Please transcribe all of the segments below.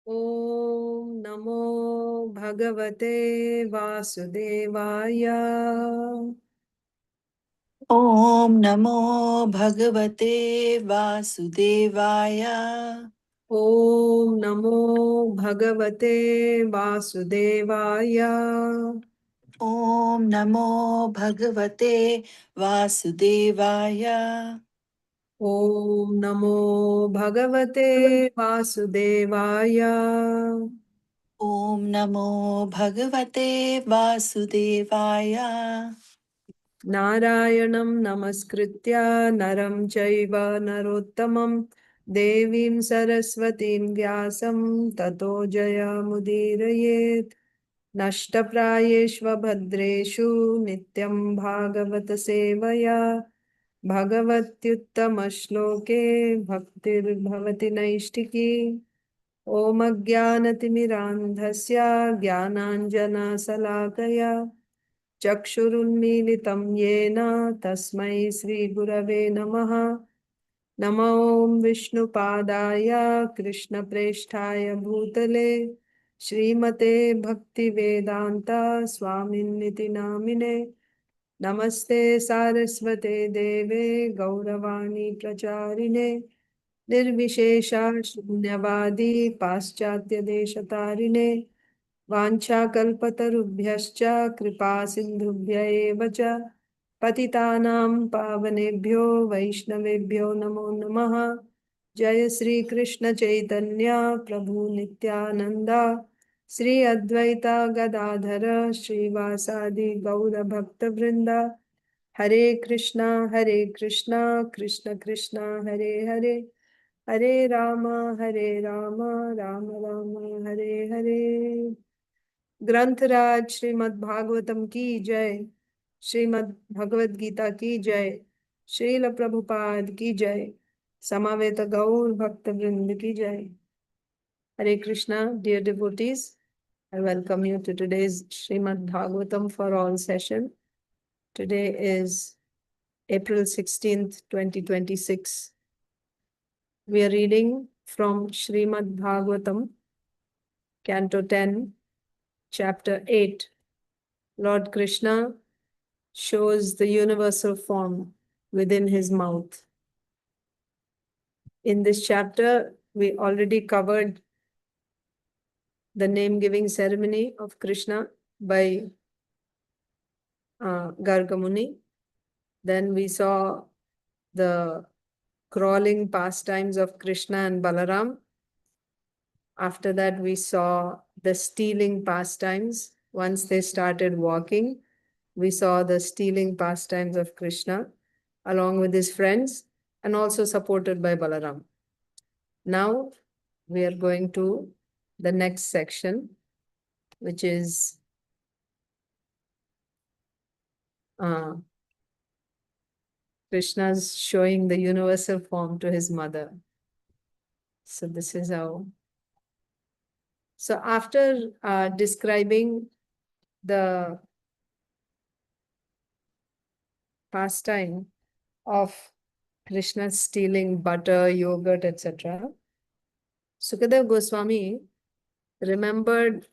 Om Namo Bhagavate Vasudevaya. Om Namo Bhagavate Vasudevaya. Om Namo Bhagavate Vasudevaya. Om Namo Bhagavate Vasudevaya. Om Namo Bhagavate Vasudevaya. Om Namo Bhagavate Vasudevaya. Narayanam Namaskritya Naram Chaiva Narottamam Devim Saraswatim Vyasam Tato Jayamudiraye Nashtaprayeshvabhadreshu Nityam Bhagavata Sevaya Bhagavatyuttama-shloke Bhaktir Bhavati Naishtiki Om Ajnanatimirandhasya Jnananjana Salakaya Chakshurunmilitam Yena Tasmai Sri Gurave Namaha Namo Om Vishnupadaya Krishna Presthaya Bhutale Srimate Bhakti Vedanta Swaminiti Namine Namaste Saraswate Deve Gauravani Pracharine Nirvishesha Shunyavadi Paschatya Deshatarine Vanchakalpatarubhyascha Kripa Sindhubhya eva cha Patitanam Pavanebhyo Vaishnavebhyo Namo Namaha Jaya Sri Krishna Chaitanya Prabhu Nityananda Sri Advaita Gadadhara Srivasadi Gaura Bhakta Vrinda Hare Krishna Krishna Krishna Hare Hare Hare Rama Rama Rama Hare Hare ग्रंथराज Shrimad Bhagavatam की जय, श्रीमद् भगवद गीता की जय, श्रील प्रभुपाद की जय, समावेत गौर भक्त वृंद की जय. Hare Krishna, dear devotees, I welcome you to today's Srimad Bhagavatam for All session. Today is April 16th, 2026. We are reading from Srimad Bhagavatam, Canto 10, Chapter 8. Lord Krishna shows the universal form within his mouth. In this chapter, we already covered the name-giving ceremony of Krishna by Garga Muni. Then we saw the crawling pastimes of Krishna and Balarāma. After that, we saw the stealing pastimes. Once they started walking, we saw the stealing pastimes of Krishna along with his friends and also supported by Balarāma. Now we are going to the next section, which is Krishna's showing the universal form to his mother. So this is how. So after describing the pastime of Krishna stealing butter, yogurt, etc., Sukadeva Goswami remembered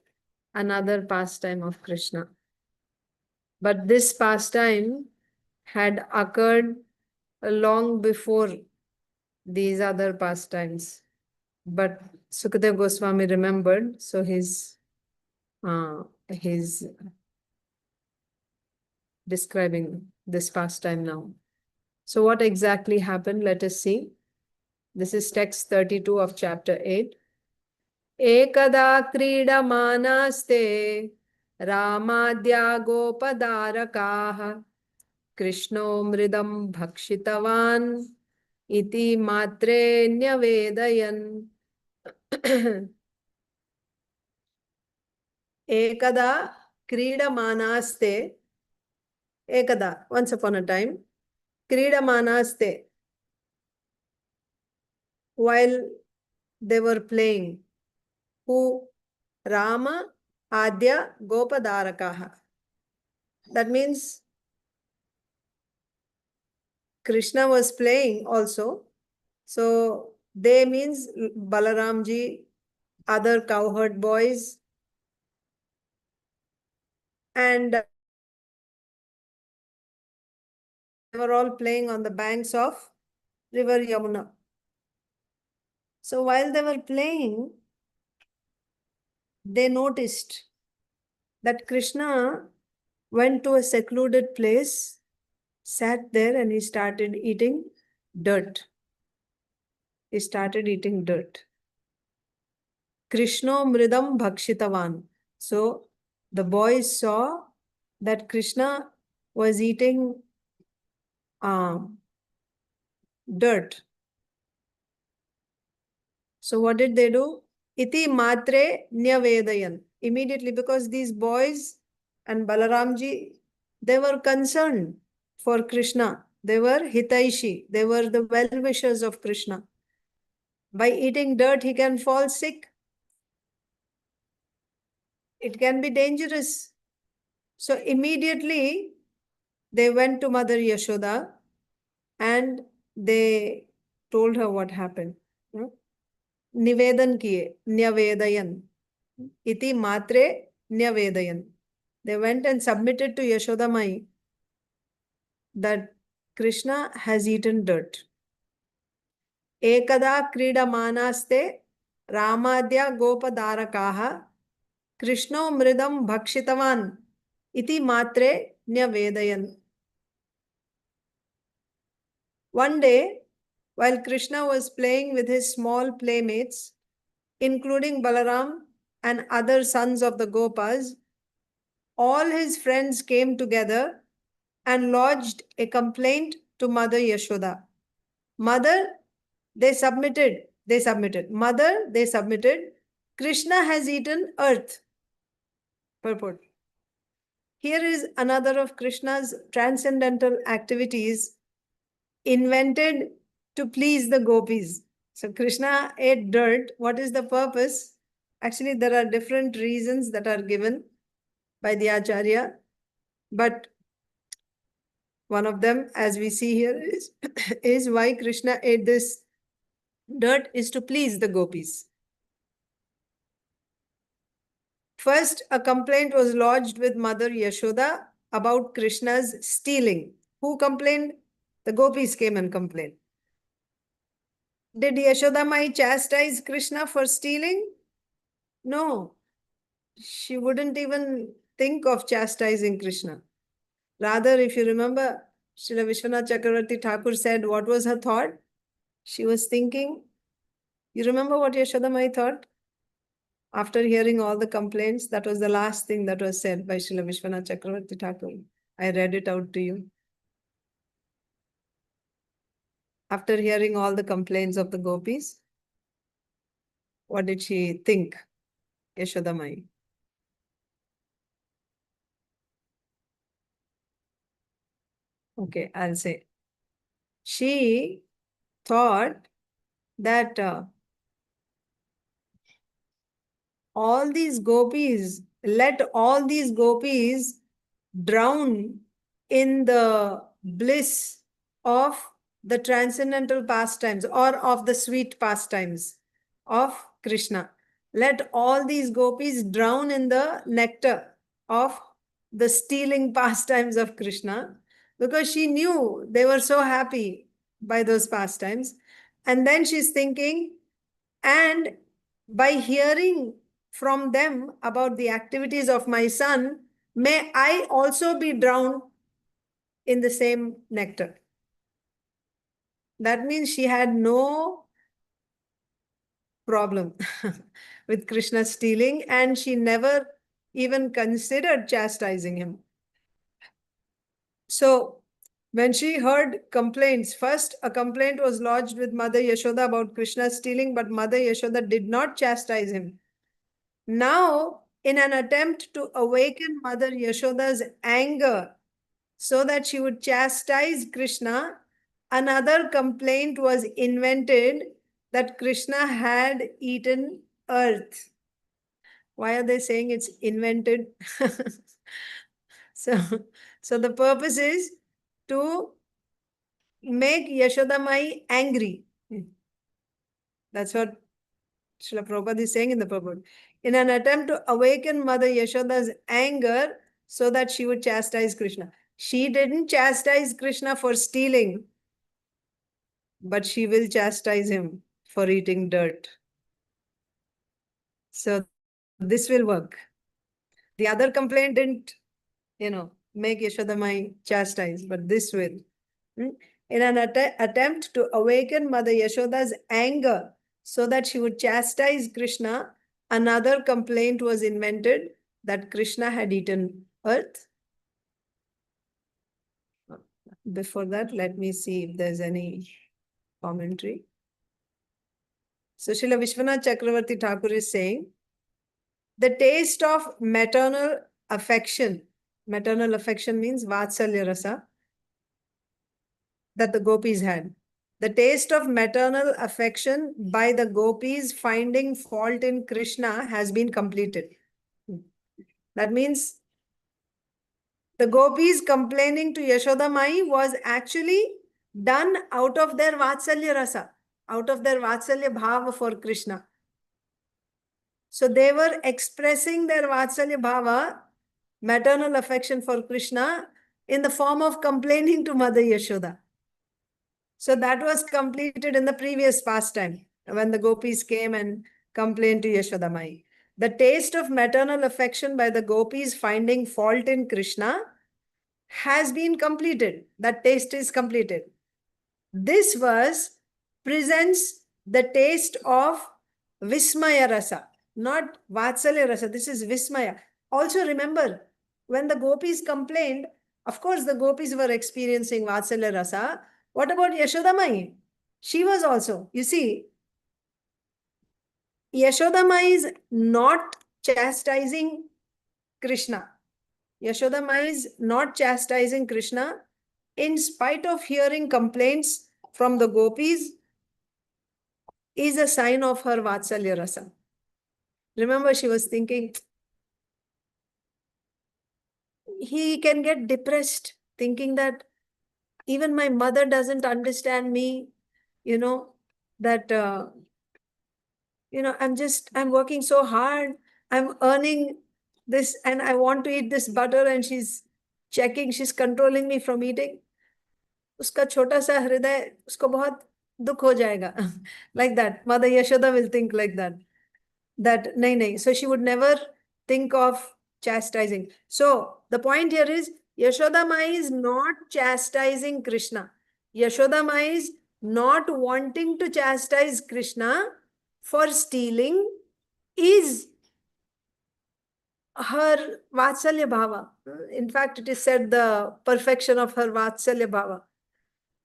another pastime of Krishna. But this pastime had occurred long before these other pastimes. But Sukadeva Goswami remembered, so he's describing this pastime now. So what exactly happened? Let us see. This is text 32 of chapter 8. Ekadā krīḍamānās rāmādyā gopa-dārakāḥ kṛṣṇo mṛdaṁ bhakṣitavān iti mātre nyavedayan. Ekadā krīḍamānās ekada, once upon a time, krīḍamānās, while they were playing, who rāmādyā gopa-dārakāḥ. That means Krishna was playing also. So they means Balaramji, other cowherd boys, and they were all playing on the banks of river Yamuna. So while they were playing, they noticed that Kṛṣṇa went to a secluded place, sat there, and he started eating dirt. He started eating dirt. kṛṣṇo mṛdaṁ bhakṣitavān. So the boys saw that Kṛṣṇa was eating dirt. So what did they do? Iti mātre nyavedayan. Immediately, because these boys and Balaramji, they were concerned for Kṛṣṇa. They were hitaiṣiṇī. They were the well-wishers of Kṛṣṇa. By eating dirt, he can fall sick. It can be dangerous. So immediately, they went to Mother Yaśodā and they told her what happened. Nivedan kiye, nyavedayan. Iti mātre nyavedayan. They went and submitted to Yaśodā Mai that Kṛṣṇa has eaten dirt. Ekadā krīḍamānās rāmādyā gopa-dārakāḥ kṛṣṇo mṛdam bhakṣitavān iti mātre nyavedayan. One day, while Kṛṣṇa was playing with his small playmates, including Balarāma and other sons of the gopas, all his friends came together and lodged a complaint to Mother Yaśodā. Mother, they submitted. Mother, they submitted. Kṛṣṇa has eaten earth. Purport. Here is another of Kṛṣṇa's transcendental activities invented to please the gopis. So Kṛṣṇa ate dirt. What is the purpose? Actually, there are different reasons that are given by the Acharya, but one of them, as we see here, is why Kṛṣṇa ate this dirt is to please the gopis. First, a complaint was lodged with Mother Yaśodā about Kṛṣṇa's stealing. Who complained? The gopis came and complained. Did Yaśodā Mai chastise Kṛṣṇa for stealing? No. She wouldn't even think of chastising Kṛṣṇa. Rather, if you remember, Srila Vishwanath Chakravarti Thakur said, what was her thought? She was thinking, you remember what Yaśodā Mai thought? After hearing all the complaints, that was the last thing that was said by Srila Vishwanath Chakravarti Thakur. I read it out to you. After hearing all the complaints of the gopis, what did she think, Yaśodā Mai? Okay, I'll say. She thought that all these gopis, let all these gopis drown in the bliss of the transcendental pastimes or of the sweet pastimes of Kṛṣṇa. Let all these gopis drown in the nectar of the stealing pastimes of Kṛṣṇa, because she knew they were so happy by those pastimes. And then she's thinking, and by hearing from them about the activities of my son, may I also be drowned in the same nectar. That means she had no problem with Kṛṣṇa stealing, and she never even considered chastising him. So when she heard complaints, first a complaint was lodged with Mother Yaśodā about Kṛṣṇa stealing, but Mother Yaśodā did not chastise him. Now, in an attempt to awaken Mother Yaśoda's anger so that she would chastise Kṛṣṇa, another complaint was invented that Kṛṣṇa had eaten earth. Why are they saying it's invented? So the purpose is to make Yaśodā Mai angry. That's what Srila Prabhupada is saying in the purport. In an attempt to awaken Mother Yasoda's anger so that she would chastise Kṛṣṇa. She didn't chastise Kṛṣṇa for stealing, but she will chastise him for eating dirt. So this will work. The other complaint didn't, make Yasoda chastise, but this will. In an attempt to awaken Mother Yasoda's anger so that she would chastise Kṛṣṇa, another complaint was invented that Kṛṣṇa had eaten earth. Before that, let me see if there's any commentary. So Srila Vishwanath Chakravarti Thakur is saying, the taste of maternal affection means vatsalya rasa, that the gopis had. The taste of maternal affection by the gopis finding fault in Kṛṣṇa has been completed. That means the gopis complaining to Yasoda Mai was actually done out of their vatsalya rasa, out of their vatsalya bhava for Kṛṣṇa. So they were expressing their vatsalya bhava, maternal affection for Kṛṣṇa, in the form of complaining to Mother Yasoda. So that was completed in the previous pastime, when the gopis came and complained to Yasoda Mai. The taste of maternal affection by the gopis finding fault in Kṛṣṇa has been completed. That taste is completed. This verse presents the taste of Vismaya rasa, not Vatsalya rasa. This is Vismaya. Also remember, when the gopis complained, of course the gopis were experiencing Vatsalya rasa. What about Yasoda Mai? She was also, you see, Yasoda Mai is not chastising Kṛṣṇa. Yasoda Mai is not chastising Kṛṣṇa in spite of hearing complaints from the gopis, is a sign of her Vatsalya rasa. Remember, she was thinking, he can get depressed thinking that even my mother doesn't understand me, that, I'm working so hard, I'm earning this and I want to eat this butter and she's controlling me from eating. Uska chota sa hriday, usko bahut dukh ho jayega. Like that. Mother Yasoda will think like that. That, nahi. So she would never think of chastising. So the point here is, Yasoda Mai is not chastising Kṛṣṇa. Yasoda Mai is not wanting to chastise Kṛṣṇa for stealing, is her Vatsalya bhava. In fact, it is said the perfection of her Vatsalya bhava.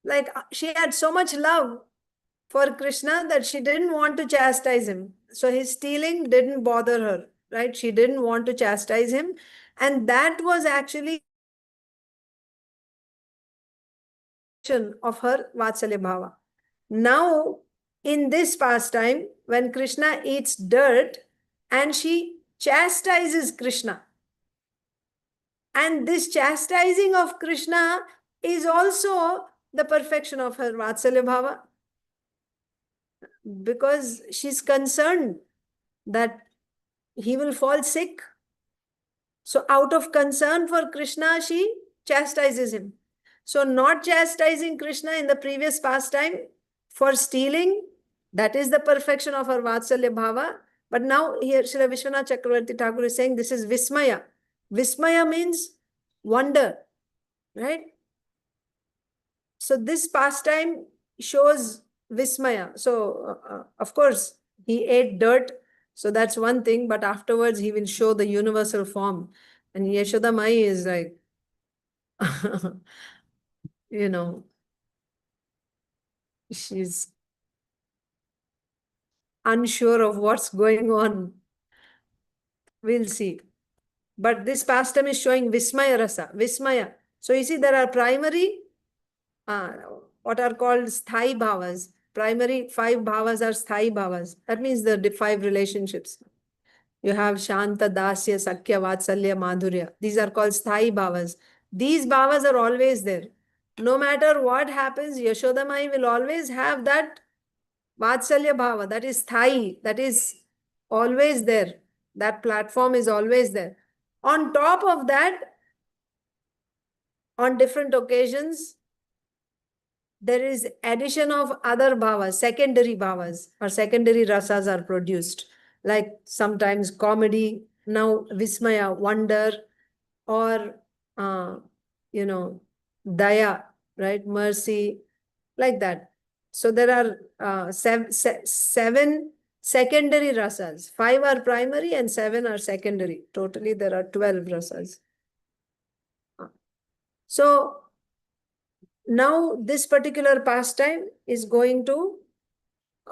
Like, she had so much love for Kṛṣṇa that she didn't want to chastise him. So his stealing didn't bother her, right? She didn't want to chastise him. And that was actually of her Vatsalya bhava. Now, in this pastime, when Kṛṣṇa eats dirt and she chastises Kṛṣṇa, and this chastising of Kṛṣṇa is also the perfection of her Vatsalya bhava, because she's concerned that he will fall sick. So out of concern for Kṛṣṇa, she chastises him. So not chastising Kṛṣṇa in the previous pastime for stealing, that is the perfection of her Vatsalya bhava. But now here Srila Vishwanath Chakravarti Thakur is saying this is Vismaya. Vismaya means wonder, right? So this pastime shows Vismaya. So of course he ate dirt, so that's one thing, but afterwards he will show the universal form. And Yasoda Mai is like, she's unsure of what's going on. We'll see. But this pastime is showing Vismaya rasa, Vismaya. So you see, there are primary, what are called sthai bhavas. Primary 5 bhavas are sthai bhavas. That means the 5 relationships. You have Shanta, Dasya, Sakya, Vatsalya, Madhurya. These are called sthai bhavas. These bhavas are always there. No matter what happens, Yasoda Mai will always have that Vatsalya bhava, that is thayi, that is always there. That platform is always there. On top of that, on different occasions, there is addition of other bhavas, secondary bhavas or secondary rasas are produced. Like sometimes comedy, now vismaya, wonder, or, daya, right? Mercy, like that. So there are seven secondary rasas. 5 are primary and 7 are secondary. Totally, there are 12 rasas. So now this particular pastime is going to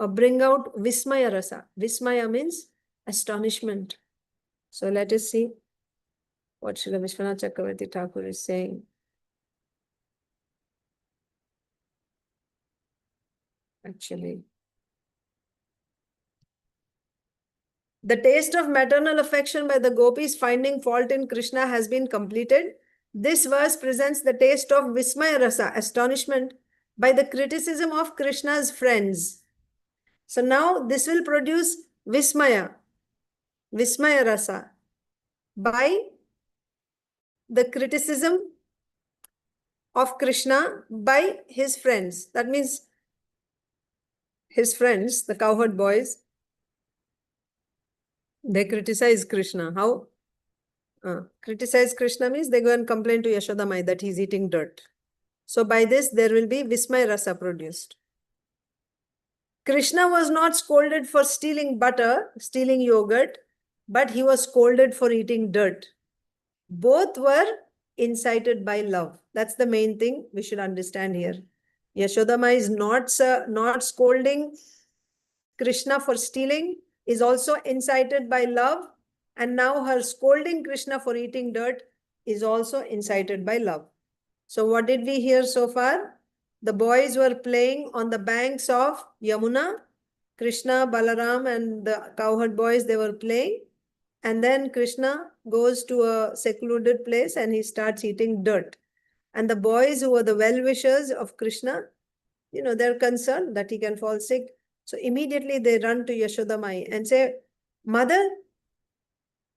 bring out vismaya rasa. Vismaya means astonishment. So let us see what Srila Vishwanath Chakravarti Thakur is saying. Actually, the taste of maternal affection by the gopis finding fault in Kṛṣṇa has been completed. This verse presents the taste of vismaya rasa, astonishment, by the criticism of Kṛṣṇa's friends. So now this will produce vismaya rasa, by the criticism of Kṛṣṇa by his friends. That means his friends, the cowherd boys, they criticize Kṛṣṇa. How? Criticize Kṛṣṇa means they go and complain to Yaśodā that he's eating dirt. So by this, there will be vismaya rasa produced. Kṛṣṇa was not scolded for stealing butter, stealing yogurt, but he was scolded for eating dirt. Both were incited by love. That's the main thing we should understand here. Yaśodā is not scolding Kṛṣṇa for stealing, is also incited by love, and now her scolding Kṛṣṇa for eating dirt is also incited by love. So what did we hear so far? The boys were playing on the banks of Yamuna. Kṛṣṇa, Balarāma and the cowherd boys, they were playing. And then Kṛṣṇa goes to a secluded place and he starts eating dirt. And the boys who were the well-wishers of Kṛṣṇa, they're concerned that he can fall sick. So immediately they run to Yaśodā and say, Mother,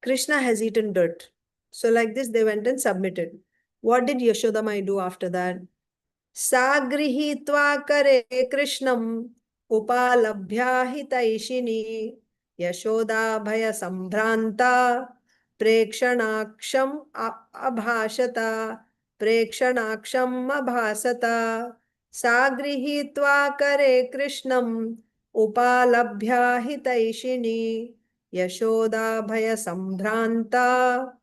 Kṛṣṇa has eaten dirt. So like this, they went and submitted. What did Yaśodā do after that? Sa gṛhītvā kare kṛṣṇam upālabhya hitaiṣiṇī Yaśodā bhaya-sambhrānta prekṣaṇākṣam abhāṣata prekṣaṇākṣam abhāṣata sa gṛhītvā kare kṛṣṇam upālabhya hitaiṣiṇī Yaśodā bhaya-sambhrānta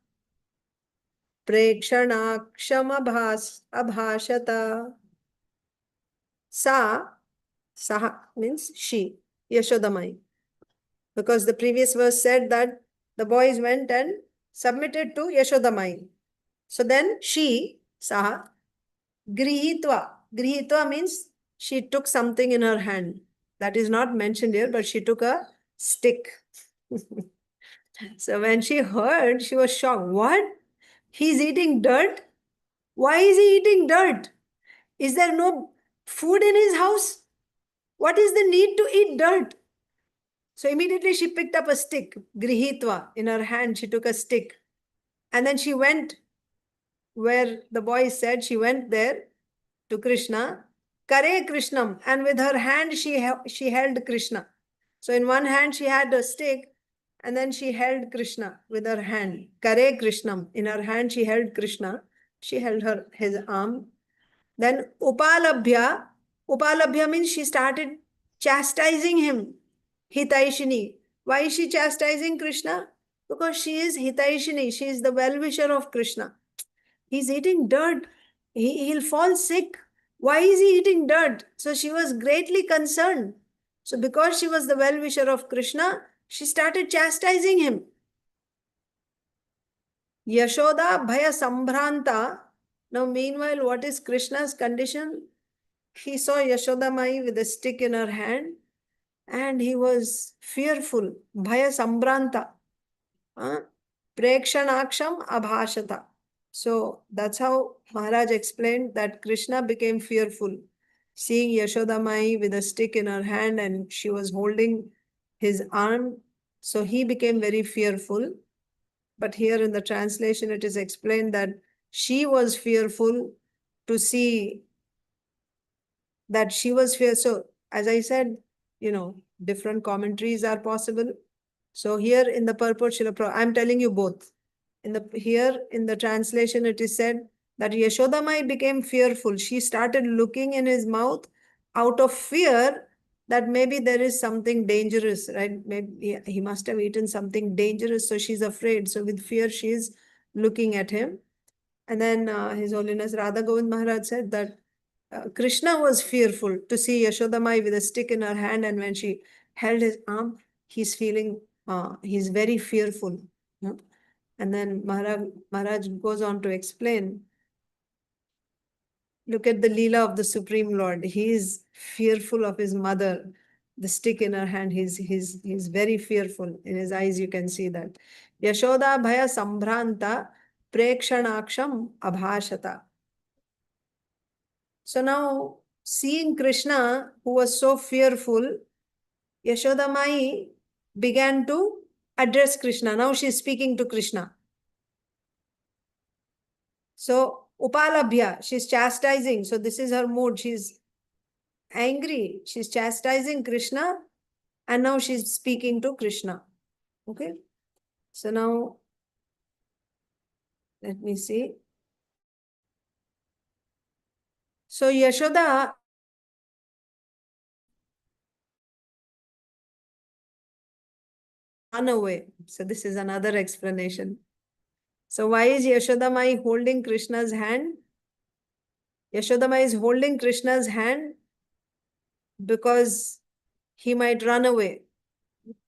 prekṣaṇākṣam abhāṣata. Saha means she, Yaśodā. Because the previous verse said that the boys went and submitted to Yaśodā. So then she, Saha, gṛhītvā. Gṛhītvā means she took something in her hand. That is not mentioned here, but she took a stick. So when she heard, she was shocked. What? He's eating dirt? Why is he eating dirt? Is there no food in his house? What is the need to eat dirt? So immediately she picked up a stick, gṛhītvā, in her hand. She took a stick. And then she went where the boy said, she went there to Kṛṣṇa, kare kṛṣṇam. And with her hand, she held Kṛṣṇa. So in one hand, she had a stick. And then she held Kṛṣṇa with her hand. Kare kṛṣṇam. In her hand, she held Kṛṣṇa. She held his arm. Then upālabhya. Upālabhya means she started chastising him. Hitaiṣiṇī. Why is she chastising Kṛṣṇa? Because she is hitaiṣiṇī. She is the well-wisher of Kṛṣṇa. He's eating dirt. He'll fall sick. Why is he eating dirt? So she was greatly concerned. So because she was the well-wisher of Kṛṣṇa, she started chastising him. Yaśodā bhaya-sambhrānta. Now meanwhile, what is Kṛṣṇa's condition? He saw Yaśodā with a stick in her hand and he was fearful. Bhaya-sambhrānta. Prekṣaṇākṣam abhāṣata. So that's how Maharaj explained that Kṛṣṇa became fearful. seeing Yaśodā Mai with a stick in her hand and she was holding his arm. So he became very fearful. But here in the translation, it is explained that she was fearful to see that she was fear. So as I said, different commentaries are possible. So here in the purport, I'm telling you both. Here in the translation, it is said that Yaśodā Mai became fearful. She started looking in his mouth out of fear that maybe there is something dangerous, right? Maybe he must have eaten something dangerous, so she's afraid. So with fear, she is looking at him. And then His Holiness Radha Govind Maharaj said that Kṛṣṇa was fearful to see Yaśodā Mai with a stick in her hand, and when she held his arm, he's very fearful. And then Maharaj goes on to explain, look at the LILA of the Supreme Lord. He is fearful of his mother, the stick in her hand. He's very fearful. In his eyes, you can see that. Yaśodā bhaya-sambhrānta prekṣaṇākṣam abhāṣata. So now, seeing Kṛṣṇa, who was so fearful, Yaśodā Mai began to address Kṛṣṇa. Now she is speaking to Kṛṣṇa. So, upālabhya, she's chastising. So this is her mood. She's angry. She's chastising Kṛṣṇa, and now she's speaking to Kṛṣṇa. Okay. So now, let me see. So Yaśodā run away. So this is another explanation. So why is Yaśodā Mai holding Kṛṣṇa's hand? Yaśodā Mai is holding Kṛṣṇa's hand because he might run away.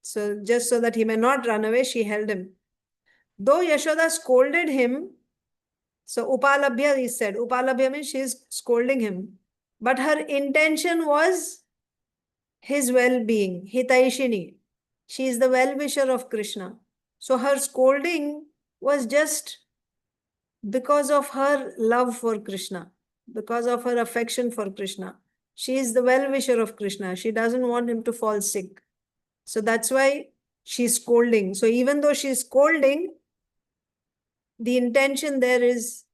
So just so that he may not run away, she held him. Though Yaśodā scolded him, so upālabhya is said. Upālabhya means she is scolding him. But her intention was his well-being, hitaiṣiṇī. She is the well-wisher of Kṛṣṇa. So her scolding was just because of her love for Kṛṣṇa, because of her affection for Kṛṣṇa. She is the well-wisher of Kṛṣṇa. She doesn't want him to fall sick. So that's why she's scolding. So even though she's scolding, the intention there is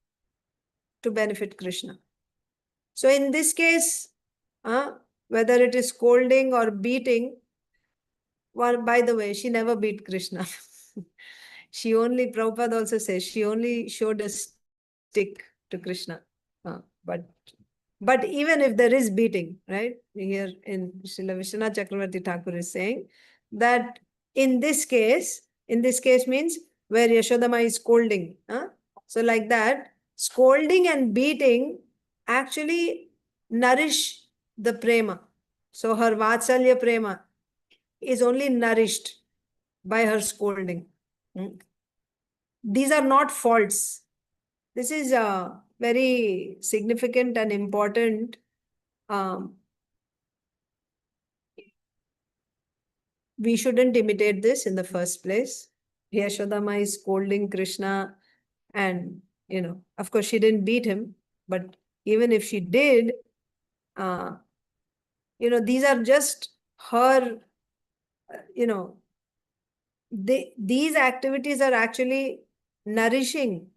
to benefit Kṛṣṇa. So in this case, whether it is scolding or beating, well, by the way, she never beat Kṛṣṇa. She only, Prabhupada also says, she only showed a stick to Kṛṣṇa. But even if there is beating, right? Here in Srila Vishwanath Chakravarti Thakur is saying that in this case means where Yaśodā Mai is scolding. So like that, scolding and beating actually nourish the prema. So her vatsalya prema is only nourished by her scolding. These are not faults. This is very significant and important. We shouldn't imitate this in the first place. Yaśodā Mai is scolding Kṛṣṇa, and of course she didn't beat him, but even if she did, these are just her, these activities are actually nourishing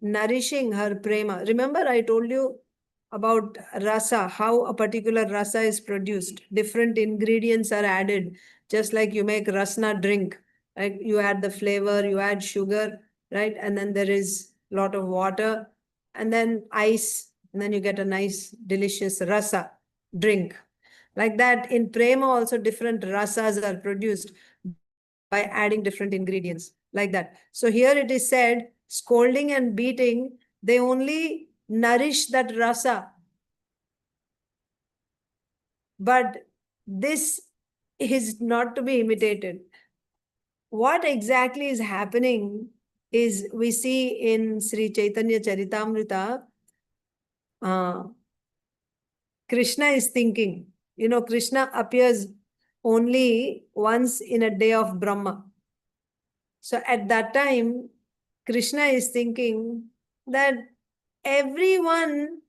her prema. Remember, I told you about rasa, how a particular rasa is produced. Different ingredients are added, just like you make rasna drink, right? You add the flavor, you add sugar, right? And then there is a lot of water, and then ice, and then you get a nice, delicious rasa drink. Like that, in prema also different rasas are produced by adding different ingredients, like that. So here it is said, scolding and beating, they only nourish that rasa. But this is not to be imitated. What exactly is happening is, we see in Sri Chaitanya Charitamrita, Kṛṣṇa is thinking. Kṛṣṇa appears only once in a day of Brahma. So at that time, Kṛṣṇa is thinking that everyone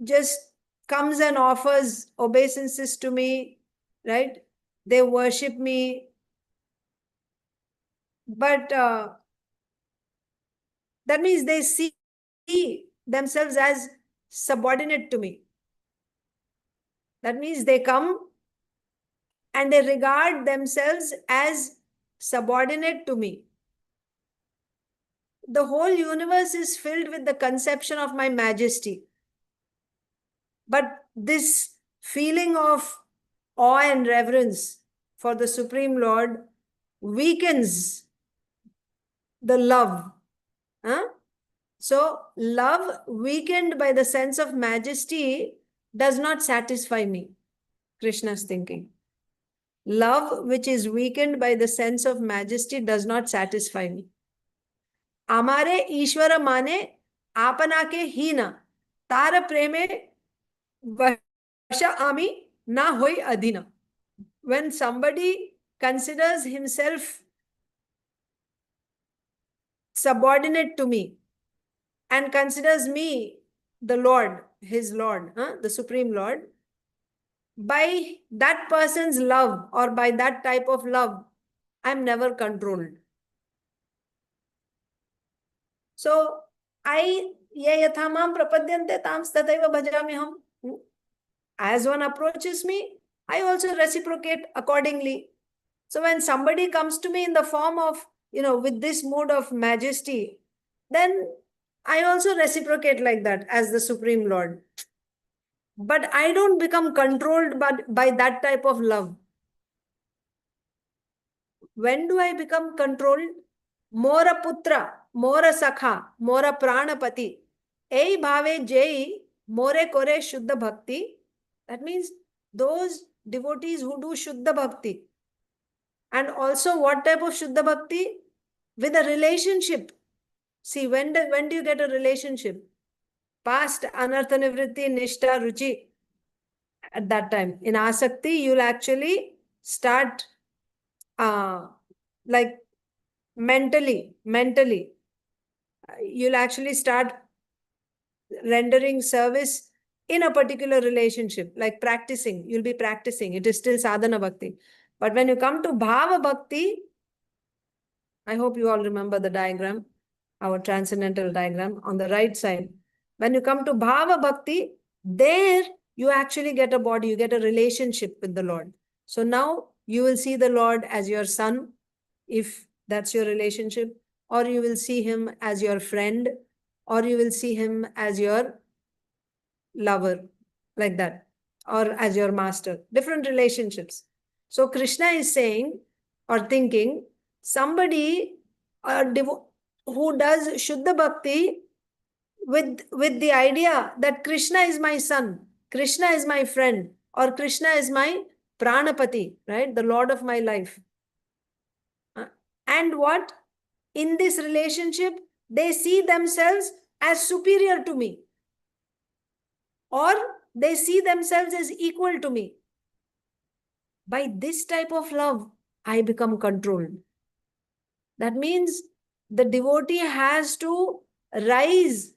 just comes and offers obeisances to me, right? They worship me. But that means they see themselves as subordinate to me. That means they come and they regard themselves as subordinate to me. The whole universe is filled with the conception of my majesty. But this feeling of awe and reverence for the Supreme Lord weakens the love. Huh? So, love weakened by the sense of majesty does not satisfy me, Krishna's thinking. Love which is weakened by the sense of majesty does not satisfy me. Amare Ishwara mane apana ke hina tara preme vasha ami na hoi adhina. When somebody considers himself subordinate to me and considers me the Lord, his Lord, the Supreme Lord, by that person's love or by that type of love, I'm never controlled. So, ye yathamam prapadyante tams tataiva bhajamiham. As one approaches me, I also reciprocate accordingly. So when somebody comes to me in the form of, with this mood of majesty, then I also reciprocate like that as the Supreme Lord. But I don't become controlled by that type of love. When do I become controlled? Mora putra, mora sakha, mora pranapati. Ei bhave jai, more kore shuddha bhakti. That means those devotees who do shuddha bhakti. And also what type of shuddha bhakti? With a relationship. See, when do you get a relationship? Past anartha nivritti, nishta, ruchi. At that time, in asakti, you'll actually start like mentally, you'll actually start rendering service in a particular relationship, like practicing. You'll be practicing. It is still sadhana bhakti. But when you come to bhava bhakti, I hope you all remember the diagram, our transcendental diagram on the right side. When you come to bhava bhakti, there you actually get a body, you get a relationship with the Lord. So now you will see the Lord as your son, if that's your relationship, or you will see him as your friend, or you will see him as your lover, like that, or as your master. Different relationships. So Kṛṣṇa is saying or thinking, somebody who does Shuddha Bhakti with the idea that Kṛṣṇa is my son, Kṛṣṇa is my friend, or Kṛṣṇa is my Pranapati, right? The Lord of my life. And what? In this relationship, they see themselves as superior to me, or they see themselves as equal to me. By this type of love, I become controlled. That means the devotee has to rise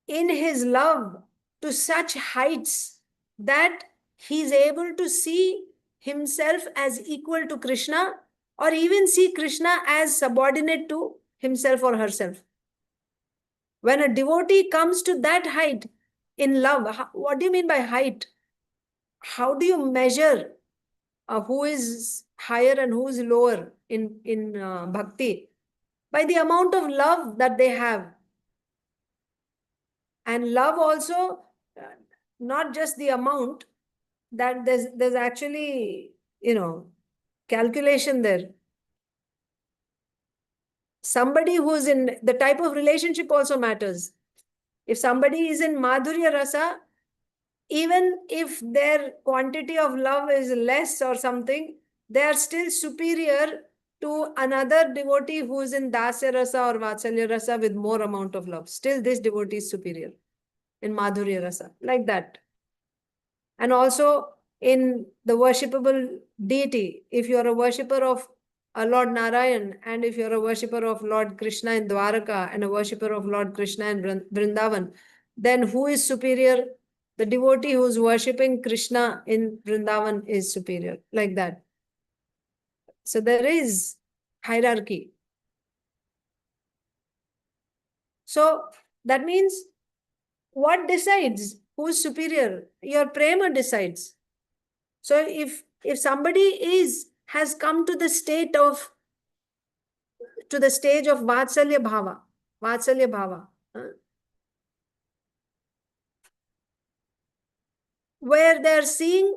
in his love to such heights that he is able to see himself as equal to Kṛṣṇa, or even see Kṛṣṇa as subordinate to himself or herself. When a devotee comes to that height in love, what do you mean by height? How do you measure who is higher and who is lower in bhakti? By the amount of love that they have. And love also, not just the amount, that there's actually, calculation there. Somebody who's in the type of relationship also matters. If somebody is in madhurya rasa, even if their quantity of love is less or something, they are still superior to another devotee who is in dasya rasa or vatsalya rasa with more amount of love. Still this devotee is superior in madhurya rasa, like that. And also in the worshipable deity, if you are a worshipper of Lord Narayan, and if you are a worshipper of Lord Kṛṣṇa in Dwaraka and a worshipper of Lord Kṛṣṇa in Vrindavan, then who is superior? The devotee who's worshipping Kṛṣṇa in Vrindavan is superior, like that. So there is hierarchy. So that means what decides who's superior? Your prema decides. So if somebody has come to the stage of Vatsalya Bhava, where they're seeing,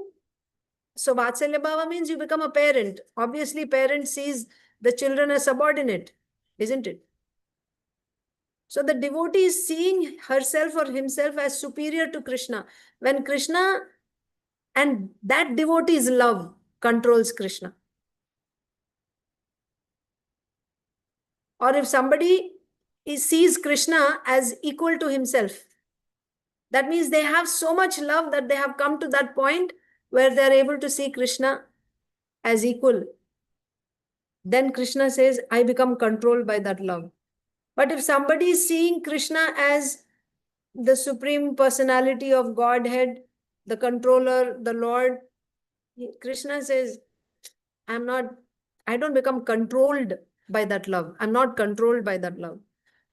so Vatsalya Bhava means you become a parent. Obviously, parent sees the children as subordinate, isn't it? So the devotee is seeing herself or himself as superior to Kṛṣṇa. When Kṛṣṇa, and that devotee's love controls Kṛṣṇa. Or if somebody sees Kṛṣṇa as equal to himself, that means they have so much love that they have come to that point where they are able to see Kṛṣṇa as equal. Then Kṛṣṇa says, I become controlled by that love. But if somebody is seeing Kṛṣṇa as the supreme personality of Godhead, the controller, the Lord, Kṛṣṇa says, I don't become controlled by that love. I'm not controlled by that love.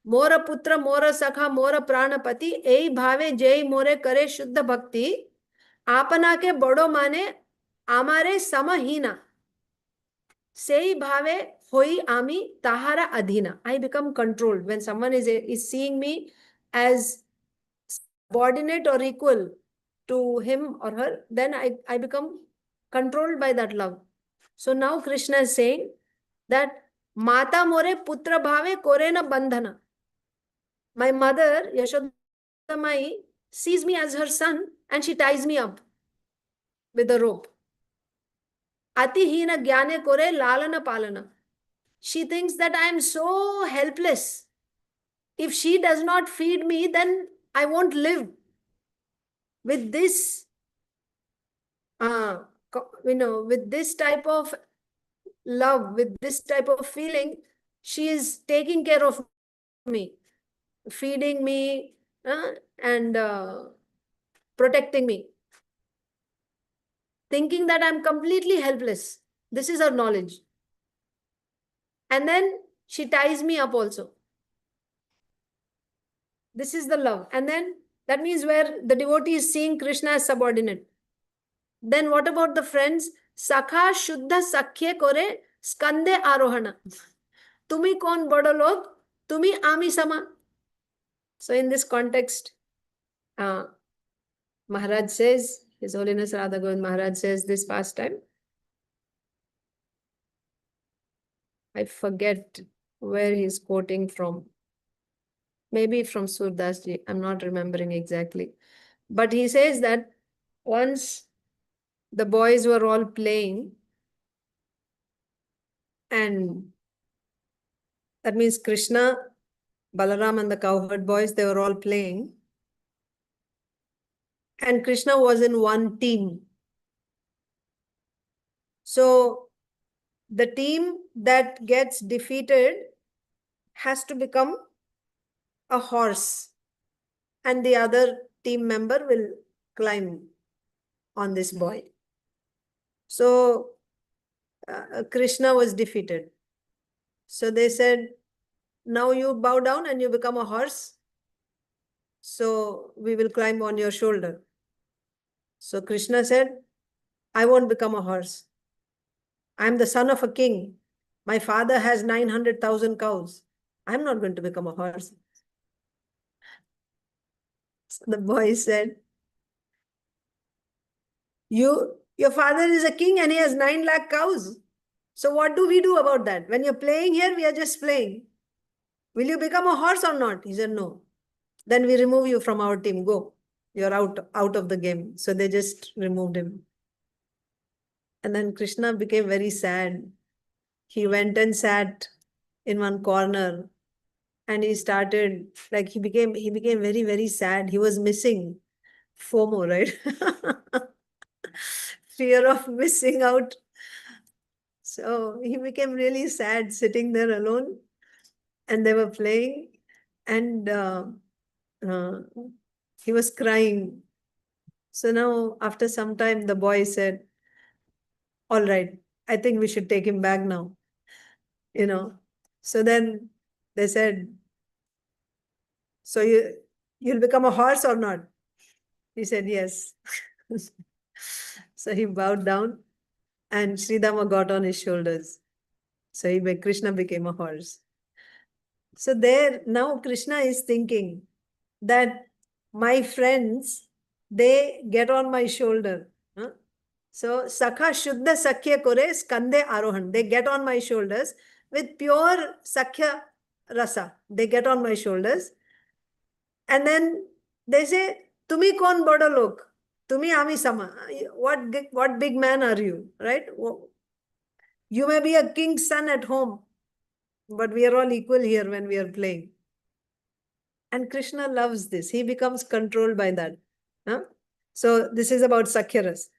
Mora putra, mora sakha, mora pranapati, ei bhave jai more kare shuddha bhakti, apana ke bado mane, amare samahina. Sei bhave hoi ami tahara adhina. I become controlled. When someone is seeing me as subordinate or equal to him or her, then I become controlled by that love. So now Kṛṣṇa is saying that Mata more putra bhave kore na bandhana. My mother, Yaśodā Mai, sees me as her son and she ties me up with a rope. Ati hina gyane kore lalana palana. She thinks that I am so helpless. If she does not feed me, then I won't live. With this, with this type of love, with this type of feeling, she is taking care of me, feeding me, and protecting me, thinking that I'm completely helpless. This is her knowledge. And then she ties me up also. This is the love. And then that means where the devotee is seeing Kṛṣṇa as subordinate. Then what about the friends? Sakha shuddha sakhye kore skande arohana. Tumi kon bado log, tumi ami sama. So in this context, Maharaj says, His Holiness Radha Govind Maharaj says this pastime. I forget where he's quoting from. Maybe from Surdas Ji. I'm not remembering exactly. But he says that once the boys were all playing, and that means Kṛṣṇa, Balarāma and the cowherd boys, they were all playing. And Kṛṣṇa was in one team. So the team that gets defeated has to become a horse, and the other team member will climb on this boy. So Kṛṣṇa was defeated. So they said, now you bow down and you become a horse. So we will climb on your shoulder. So Kṛṣṇa said, I won't become a horse. I'm the son of a king. My father has 900,000 cows. I'm not going to become a horse. So the boy said, your father is a king and he has 9 lakh cows. So what do we do about that? When you're playing here, we are just playing. Will you become a horse or not? He said, no. Then we remove you from our team. Go. You're out of the game. So they just removed him. And then Kṛṣṇa became very sad. He went and sat in one corner and he started, like he became very, very sad. He was missing FOMO, right? Fear of missing out. So he became really sad sitting there alone, and they were playing, and he was crying. So now, after some time, the boy said, all right, I think we should take him back now. So then they said, so you'll become a horse or not? He said, yes. So he bowed down and Sridhama got on his shoulders. So Kṛṣṇa became a horse. So there, now Kṛṣṇa is thinking that my friends, they get on my shoulder. Huh? So Sakha Shuddha Sakhya Kore Skande Arohan. They get on my shoulders with pure Sakhya Rasa. They get on my shoulders. And then they say, Tumi kon bodo lok? Tumi ami sama. What big man are you? Right? You may be a king's son at home, but we are all equal here when we are playing. And Kṛṣṇa loves this. He becomes controlled by that. Huh? So this is about Sakhya Ras.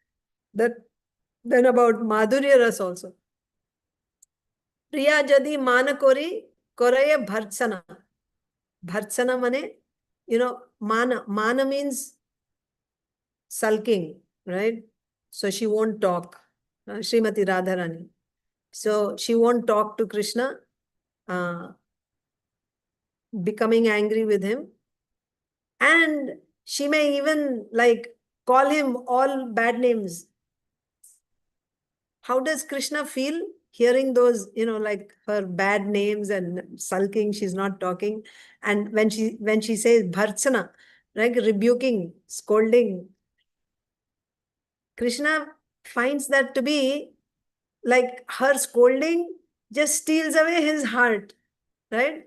Then about Madhurya Ras also. Priya jadi mana kori koraya bhartsana. Bhartsana mane, mana. Mana means sulking, right? So she won't talk. Srimati Radharani. So she won't talk to Kṛṣṇa, becoming angry with him. And she may even call him all bad names. How does Kṛṣṇa feel hearing those, her bad names and sulking, she's not talking. And when she says bhartsana, rebuking, scolding, Kṛṣṇa finds that to be like her scolding just steals away his heart, right?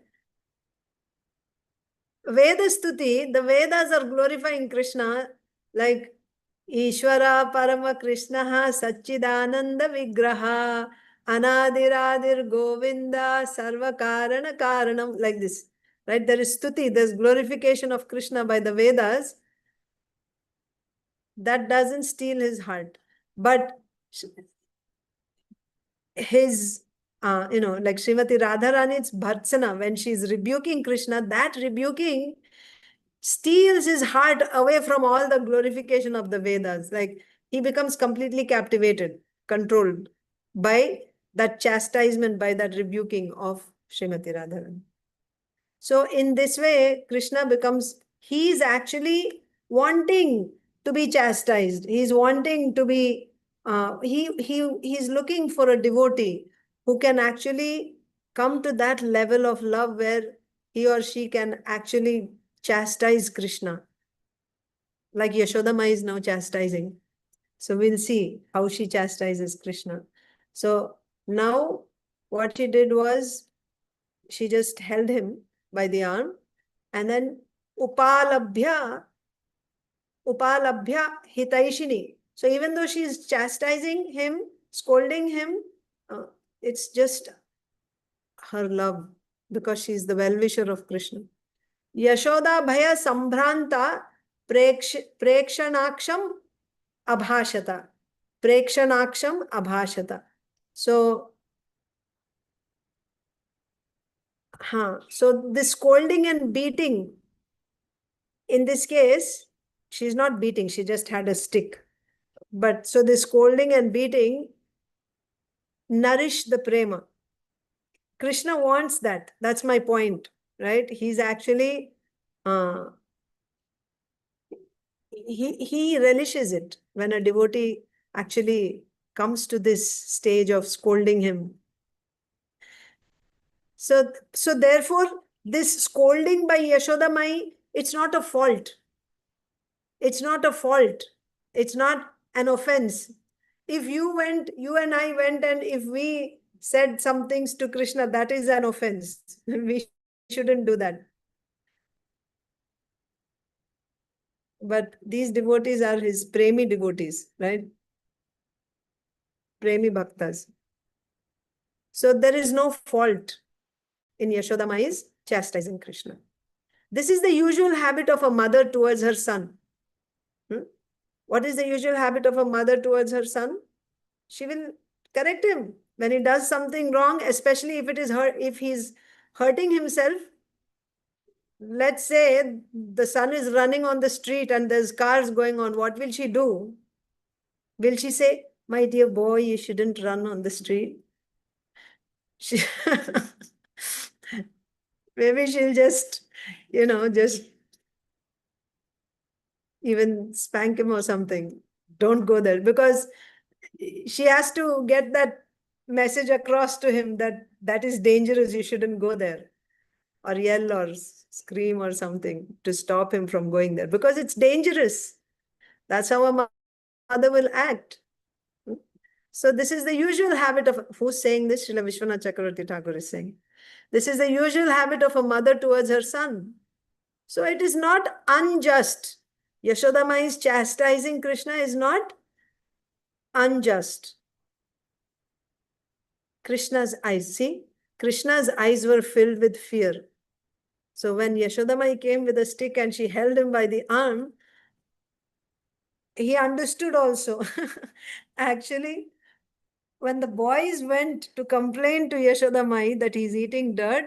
Veda Stuti, the Vedas are glorifying Kṛṣṇa like Ishvara Parama Kṛṣṇaha Satchidananda Vigraha Anadiradir Govinda Sarva Karana Karanam, like this, right? There is Stuti, there's glorification of Kṛṣṇa by the Vedas. That doesn't steal his heart, but his like Srimati Radharani's bhartsana, when she's rebuking Kṛṣṇa, that rebuking steals his heart away from all the glorification of the Vedas. Like he becomes completely captivated, controlled by that chastisement, by that rebuking of Srimati Radharani. So in this way, Kṛṣṇa becomes, he's actually wanting to be chastised. He's wanting to be, he's looking for a devotee who can actually come to that level of love where he or she can actually chastise Kṛṣṇa. Like Yaśodā is now chastising. So we'll see how she chastises Kṛṣṇa. So now what she did was, she just held him by the arm and then upālabhya hitaiṣiṇī. So even though she's chastising him, scolding him, it's just her love, because she's the well-wisher of Kṛṣṇa. Yaśodā bhaya-sambhrānta prekṣaṇākṣam abhāṣata. Prekṣaṇākṣam abhāṣata. So this scolding and beating, in this case, she's not beating, she just had a stick. But so this scolding and beating nourish the prema. Kṛṣṇa wants that. That's my point, right? He's actually, he relishes it when a devotee actually comes to this stage of scolding him. So therefore, this scolding by Yaśodā, it's not a fault. It's not a fault. It's not an offense. If you and I went, and if we said some things to Kṛṣṇa, that is an offense. We shouldn't do that. But these devotees are his premi devotees, right? Premi bhaktas. So there is no fault in Yaśodā chastising Kṛṣṇa. This is the usual habit of a mother towards her son. What is the usual habit of a mother towards her son? She will correct him when he does something wrong, especially if it is if he's hurting himself. let's say the son is running on the street and there's cars going on, what will she do? Will she say, my dear boy, you shouldn't run on the street? She maybe she'll just, just even spank him or something. Don't go there, because she has to get that message across to him that that is dangerous, you shouldn't go there, or yell or scream or something to stop him from going there, because it's dangerous. That's how a mother will act. So this is the usual habit of, who's saying this? Srila Vishwanath Chakravarti Thakur is saying. This is the usual habit of a mother towards her son. So it is not unjust. Yaśodā is chastising Kṛṣṇa is not unjust. Kṛṣṇa's eyes, see? Kṛṣṇa's eyes were filled with fear. So when Yaśodā came with a stick and she held him by the arm, he understood also. Actually, when the boys went to complain to Yaśodā that he's eating dirt,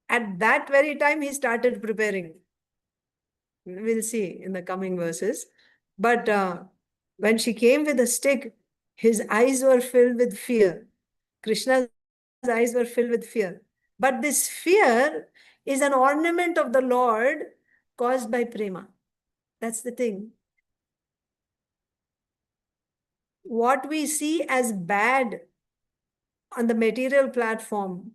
at that very time he started preparing. We'll see in the coming verses. But when she came with a stick, his eyes were filled with fear. Kṛṣṇa's eyes were filled with fear. But this fear is an ornament of the Lord caused by prema. That's the thing. What we see as bad on the material platform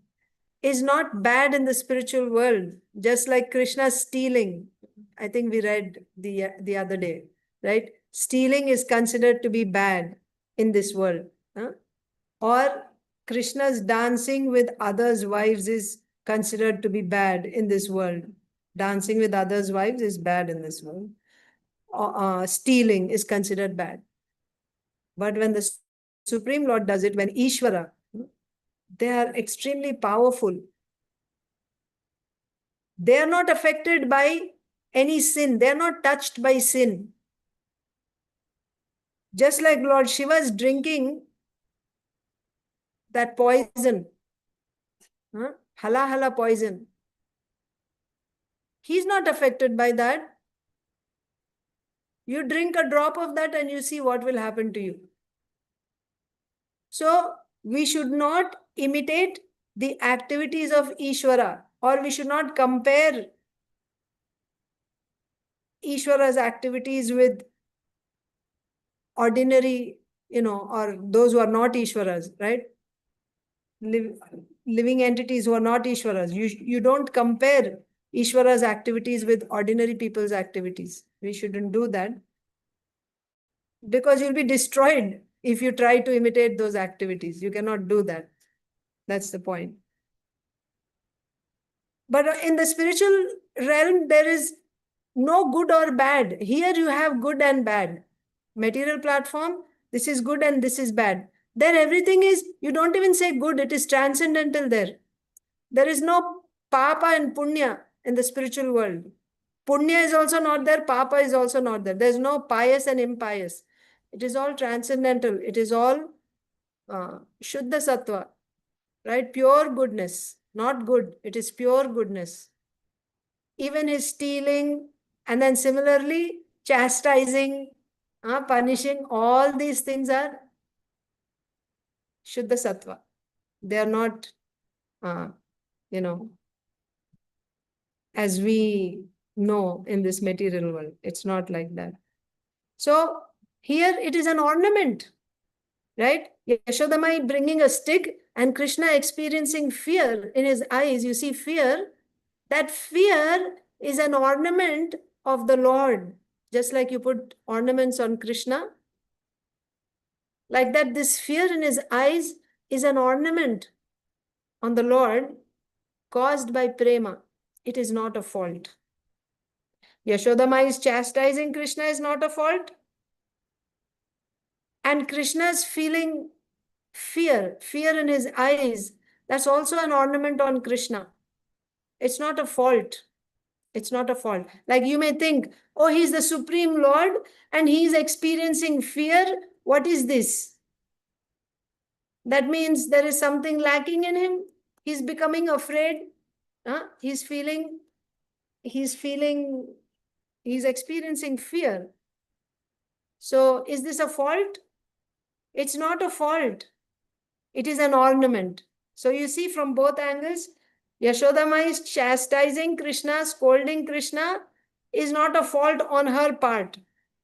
is not bad in the spiritual world. Just like Kṛṣṇa stealing. I think we read the other day, right? Stealing is considered to be bad in this world. Or Kṛṣṇa's dancing with others' wives is considered to be bad in this world. Dancing with others' wives is bad in this world. Stealing is considered bad. But when the Supreme Lord does it, when Ishvara, they are extremely powerful. They are not affected by any sin. They are not touched by sin. Just like Lord Shiva is drinking that poison, hala poison. He's not affected by that. You drink a drop of that and you see what will happen to you. So we should not imitate the activities of Ishvara, or we should not compare Ishvara's activities with ordinary, or those who are not Ishvaras, right? Living entities who are not Ishvaras. You don't compare Ishvara's activities with ordinary people's activities. We shouldn't do that, because you'll be destroyed if you try to imitate those activities. You cannot do that. That's the point. But in the spiritual realm, there is no good or bad. Here you have good and bad. Material platform, this is good and this is bad. There everything is, you don't even say good, it is transcendental there. There is no papa and punya in the spiritual world. Punya is also not there, papa is also not there. There's no pious and impious. It is all transcendental. It is all Shuddha Sattva, right? Pure goodness, not good. It is pure goodness. Even his stealing, and then similarly chastising, punishing, all these things are Shuddha Sattva. They are not, as we know in this material world. It's not like that. So here it is an ornament, right? Yaśodā bringing a stick and Kṛṣṇa experiencing fear in his eyes. You see fear. That fear is an ornament of the Lord. Just like you put ornaments on Kṛṣṇa. Like that, this fear in his eyes is an ornament on the Lord caused by prema. It is not a fault. Yaśodā is chastising Kṛṣṇa is not a fault. And Kṛṣṇa's feeling fear in his eyes, that's also an ornament on Kṛṣṇa. It's not a fault. It's not a fault. Like you may think, oh, he's the Supreme Lord and he's experiencing fear. What is this? That means there is something lacking in him. He's becoming afraid. He's experiencing fear. So is this a fault? It's not a fault. It is an ornament. So you see from both angles, Yaśodā is chastising Kṛṣṇa, scolding Kṛṣṇa is not a fault on her part.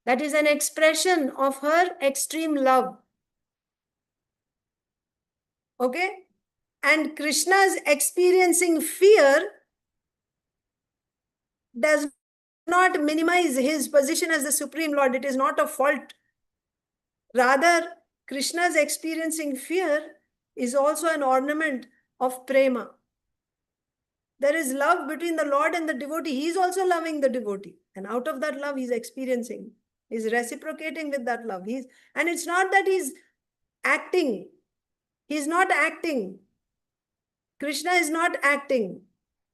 That is an expression of her extreme love. Okay? And Kṛṣṇa's experiencing fear does not minimize his position as the Supreme Lord. It is not a fault. Rather, Kṛṣṇa's experiencing fear is also an ornament of prema. There is love between the Lord and the devotee. He is also loving the devotee. And out of that love, he is experiencing. He is reciprocating with that love. And it's not that he's acting. He's not acting. Kṛṣṇa is not acting.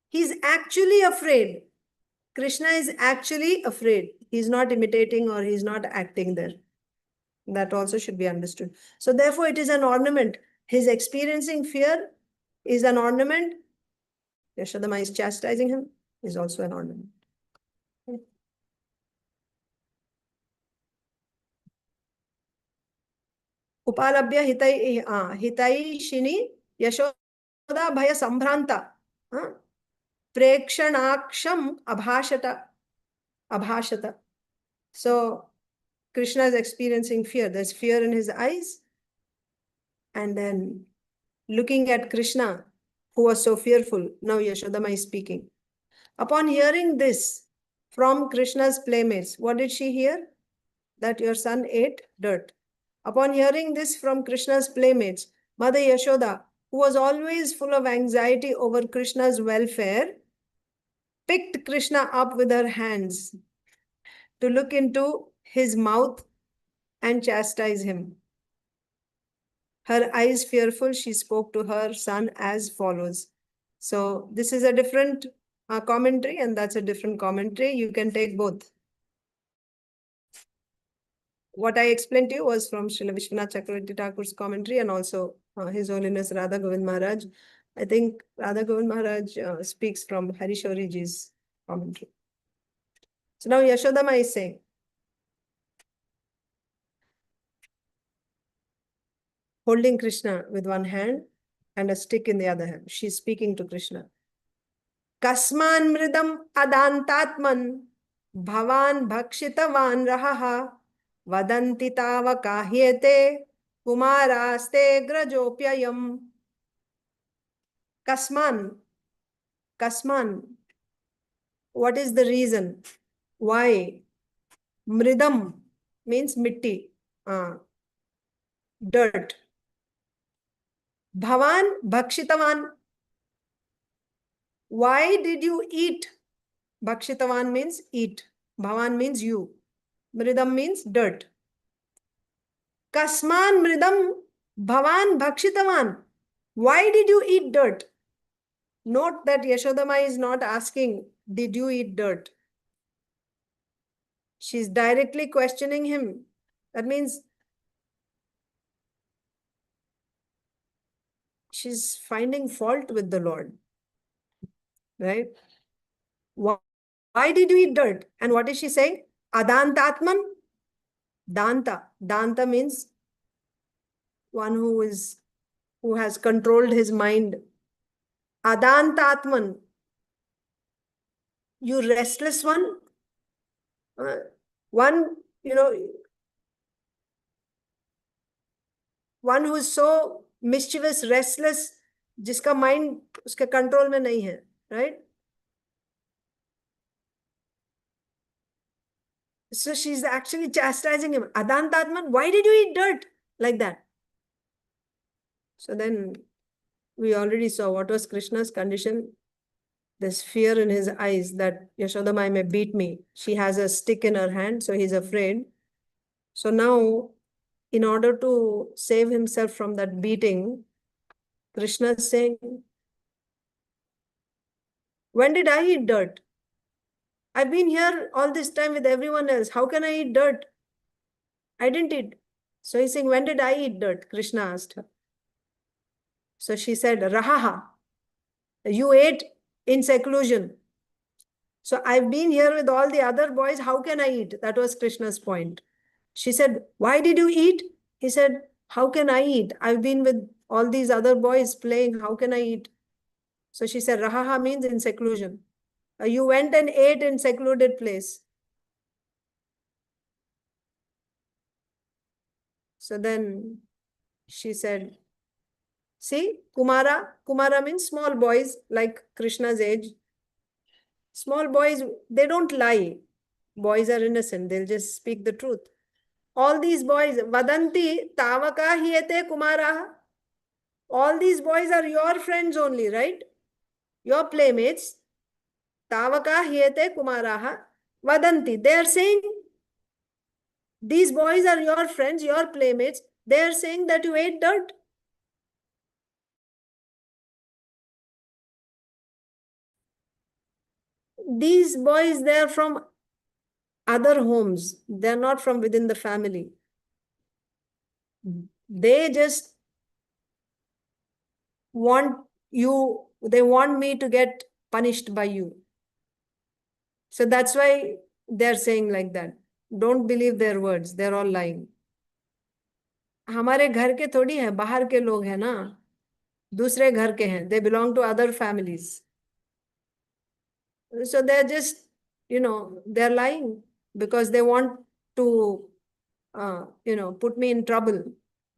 He's actually afraid. Kṛṣṇa is actually afraid. He's not imitating or he's not acting there. That also should be understood. So therefore, it is an ornament. His experiencing fear is an ornament. Yaśodā is chastising him is also an ornament. Upālabhya hitaiṣiṇī Yaśodā bhaya-sambhrānta prekṣaṇākṣam abhāṣata. So Kṛṣṇa is experiencing fear. There's fear in his eyes. And then looking at Kṛṣṇa, who was so fearful, now Yaśodā is speaking. Upon hearing this from Kṛṣṇa's playmates, what did she hear? That your son ate dirt. Upon hearing this from Kṛṣṇa's playmates, Mother Yaśodā, who was always full of anxiety over Kṛṣṇa's welfare, picked Kṛṣṇa up with her hands to look into his mouth and chastise him. Her eyes fearful, she spoke to her son as follows. So this is a different commentary and that's a different commentary. You can take both. What I explained to you was from Srila Vishwanath Chakravarti Thakur's commentary and also His Holiness Radha Govind Maharaj. I think Radha Govind Maharaj speaks from Harishori Ji's commentary. So now Yaśodā is saying, holding Kṛṣṇa with one hand and a stick in the other hand. She's speaking to Kṛṣṇa. Kasmān mṛdaṁ adāntātman bhavān bhakṣitavān rahaḥ vadanti tāva kāhyete kumāraste grajopyayam. Kasmān. What is the reason? Why? Mṛdaṁ means mitti, dirt. Bhavān bhakṣitavān. Why did you eat? Bhakṣitavān means eat. Bhavān means you. Mṛdaṁ means dirt. Kasmān mṛdaṁ bhavān bhakṣitavān. Why did you eat dirt? Note that Yaśodā is not asking, did you eat dirt? She's directly questioning him. That means she's finding fault with the Lord. Right? Why did you eat dirt? And what is she saying? Adāntātman. Danta means one who has controlled his mind. Adāntātman. You restless one. One who is so mischievous, restless, जिसका mind उसके control में नहीं है. Right? So she's actually chastising him. Adāntātman, why did you eat dirt? Like that. So then we already saw what was Kṛṣṇa's condition. This fear in his eyes that Yaśodā may beat me. She has a stick in her hand, so he's afraid. So now, in order to save himself from that beating, Kṛṣṇa is saying, when did I eat dirt? I've been here all this time with everyone else. How can I eat dirt? I didn't eat. So he's saying, when did I eat dirt? Kṛṣṇa asked her. So she said, rahaḥ. You ate in seclusion. So I've been here with all the other boys. How can I eat? That was Krishna's point. She said, why did you eat? He said, how can I eat? I've been with all these other boys playing. How can I eat? So she said, rahaḥ means in seclusion. You went and ate in secluded place. So then she said, see, Kumara means small boys like Krishna's age. Small boys, they don't lie. Boys are innocent. They'll just speak the truth. All these boys, vadanti tavaka hiyate kumaraha. All these boys are your friends only, right? Your playmates. Tavaka hiyate kumaraha. Vadanti. They are saying, these boys are your friends, your playmates. They are saying that you ate dirt. These boys, they are from other homes. They are not from within the family. They just want you, they want me to get punished by you. So that's why they're saying like that. Don't believe their words. They're all lying. हमारे घर के थोड़ी हैं, बाहर के लोग हैं ना, दूसरे घर के हैं. They belong to other families. So they're just, they're lying because they want to, put me in trouble.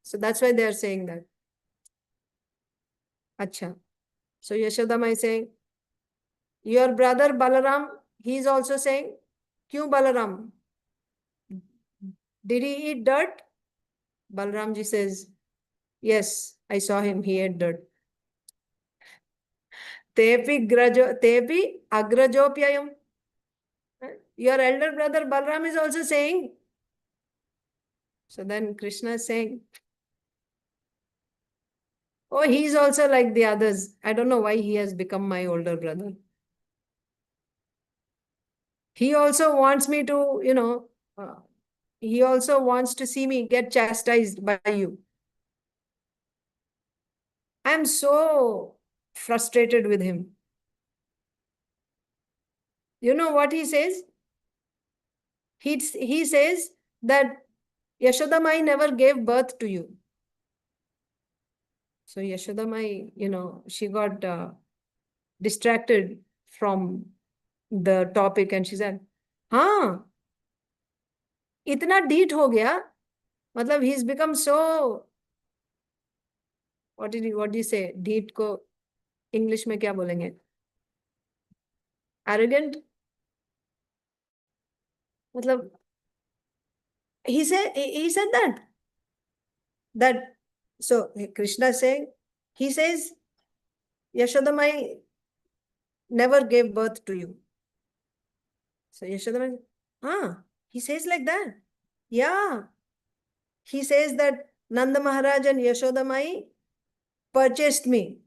So that's why they're saying that. Acha. So Yaśodā is saying, your brother Balarāma, he's also saying, kyun Balarāma? Did he eat dirt? Balarāma ji says, yes, I saw him, he ate dirt. Tepi agrajopyayam. Your elder brother Balarāma is also saying. So then Kṛṣṇa is saying, oh, he's also like the others. I don't know why he has become my older brother. He also wants me to, he also wants to see me get chastised by you. I'm so frustrated with him. You know what he says? He says that Yaśodā never gave birth to you. So Yaśodā, she got distracted from the topic and she said, हाँ, इतना डीट हो गया, मतलब he's become so, what do you say? डीट को English में क्या बोलेंगे? Arrogant? मतलब he said that so Kṛṣṇa saying, he says Yaśodā never gave birth to you. So Yaśodā, he says like that. Yeah. He says that Nanda Maharaj and Yaśodā purchased me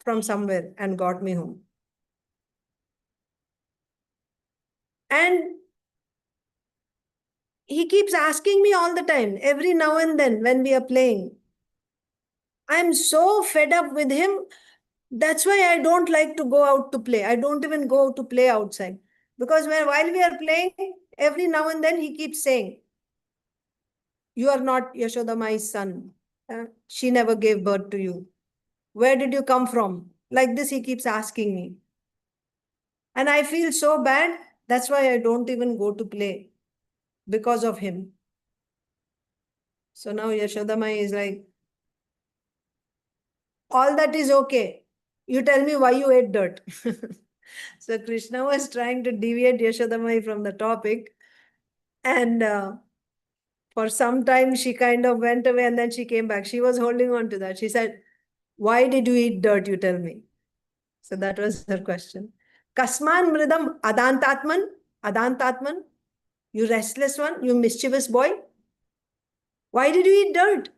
from somewhere and got me home. And he keeps asking me all the time, every now and then when we are playing. I'm so fed up with him. That's why I don't like to go out to play. I don't even go to play outside. Because while we are playing, every now and then he keeps saying, you are not Yaśodā son. She never gave birth to you. Where did you come from? Like this, he keeps asking me. And I feel so bad. That's why I don't even go to play. Because of him. So now Yaśodā is like, all that is okay. You tell me why you ate dirt. So Kṛṣṇa was trying to deviate Yaśodā from the topic. And for some time, she kind of went away and then she came back. She was holding on to that. She said, why did you eat dirt, you tell me? So that was her question. Kasmān mṛdaṁ adāntātman. You restless one, you mischievous boy. Why did you eat dirt?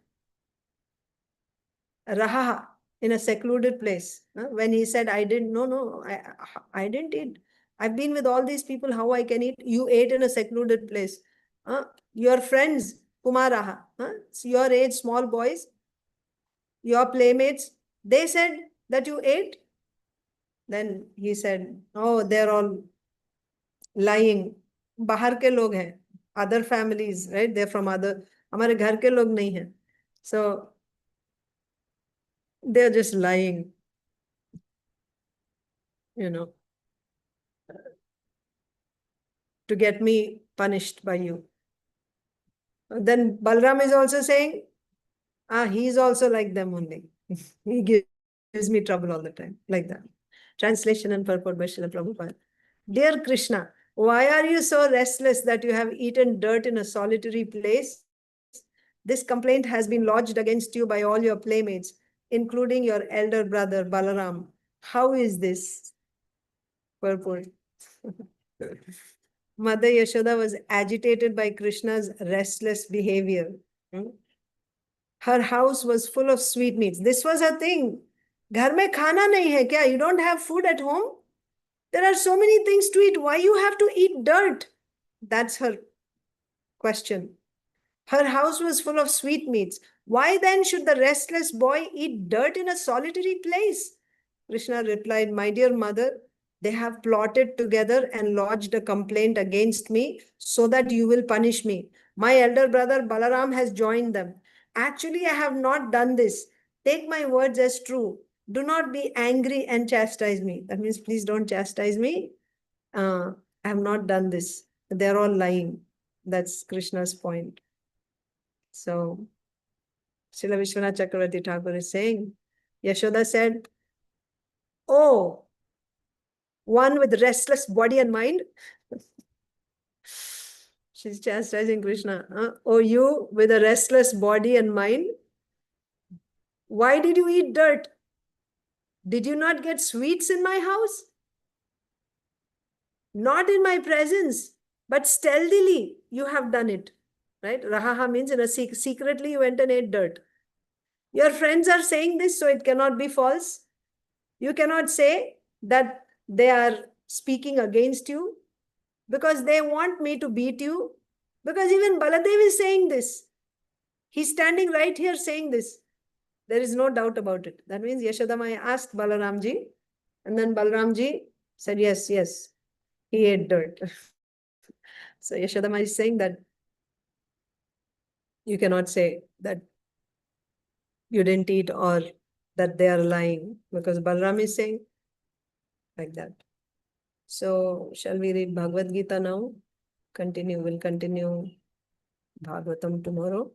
Rahaḥ, in a secluded place. When he said, I didn't, I didn't eat. I've been with all these people, how I can eat? You ate in a secluded place. Your friends, kumaraha, your age, small boys, your playmates, they said that you ate. Then he said, oh, they're all lying. बाहर के लोग हैं, other families, right? They're from other, हमारे घर के लोग नहीं हैं. So they're just lying, you know, to get me punished by you. Then Balarāma is also saying, he's also like them only. He gives me trouble all the time, like that. Translation and purport by Srila Prabhupada. Dear Kṛṣṇa, why are you so restless that you have eaten dirt in a solitary place? This complaint has been lodged against you by all your playmates, including your elder brother Balarāma. How is this? Purport. Mother Yaśodā was agitated by Krishna's restless behavior. Her house was full of sweetmeats. This was her thing. Ghar mein khana nahi hai kya? You don't have food at home? There are so many things to eat. Why you have to eat dirt? That's her question. Her house was full of sweetmeats. Why then should the restless boy eat dirt in a solitary place? Krishna replied, my dear mother, they have plotted together and lodged a complaint against me so that you will punish me. My elder brother Balarāma has joined them. Actually, I have not done this. Take my words as true. Do not be angry and chastise me. That means, please don't chastise me. I have not done this. They're all lying. That's Krishna's point. So, Srila Vishwanath Chakravarti Thakur is saying, Yaśodā said, oh, one with restless body and mind. She's chastising Krishna. Oh, you with a restless body and mind. Why did you eat dirt? Did you not get sweets in my house? Not in my presence, but stealthily you have done it. Right? Rahaḥ means in a secretly you went and ate dirt. Your friends are saying this, so it cannot be false. You cannot say that they are speaking against you because they want me to beat you. Because even Baladev is saying this. He's standing right here saying this. There is no doubt about it. That means Yaśodā Maya asked Balaramji, and then Balaramji said, yes, yes, he ate dirt. So Yaśodā Maya is saying that you cannot say that you didn't eat or that they are lying, because Balarāma is saying like that. So shall we read Bhagavad Gita now? We'll continue Bhagavatam tomorrow.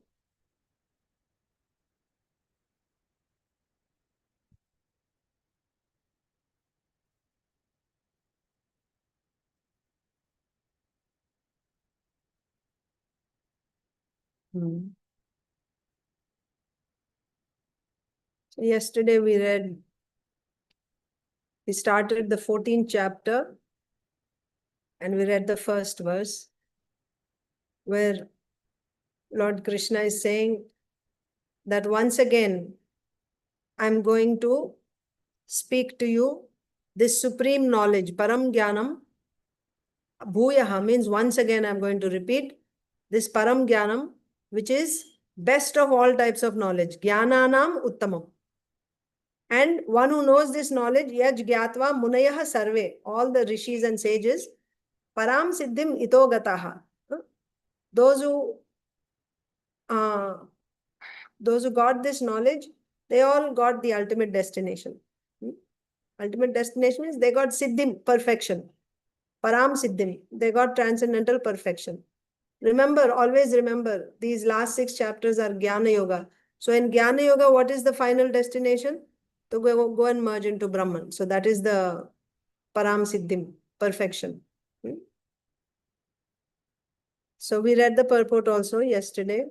So yesterday we started the 14th chapter and we read the first verse where Lord Krishna is saying that once again, I'm going to speak to you this supreme knowledge, param jnanam, bhuyaha means once again I'm going to repeat this param jnanam, which is best of all types of knowledge, jnananam uttamam. And one who knows this knowledge, yaj gyatva munayah sarve, all the rishis and sages, param siddhim ito gataha. Those who got this knowledge, they all got the ultimate destination. Ultimate destination means they got siddhim, perfection. Param siddhim, they got transcendental perfection. Remember, always remember, these last 6 chapters are Jnana Yoga. So in Jnana Yoga, what is the final destination? To go and merge into Brahman. So that is the Param Siddhim, perfection. So we read the purport also yesterday.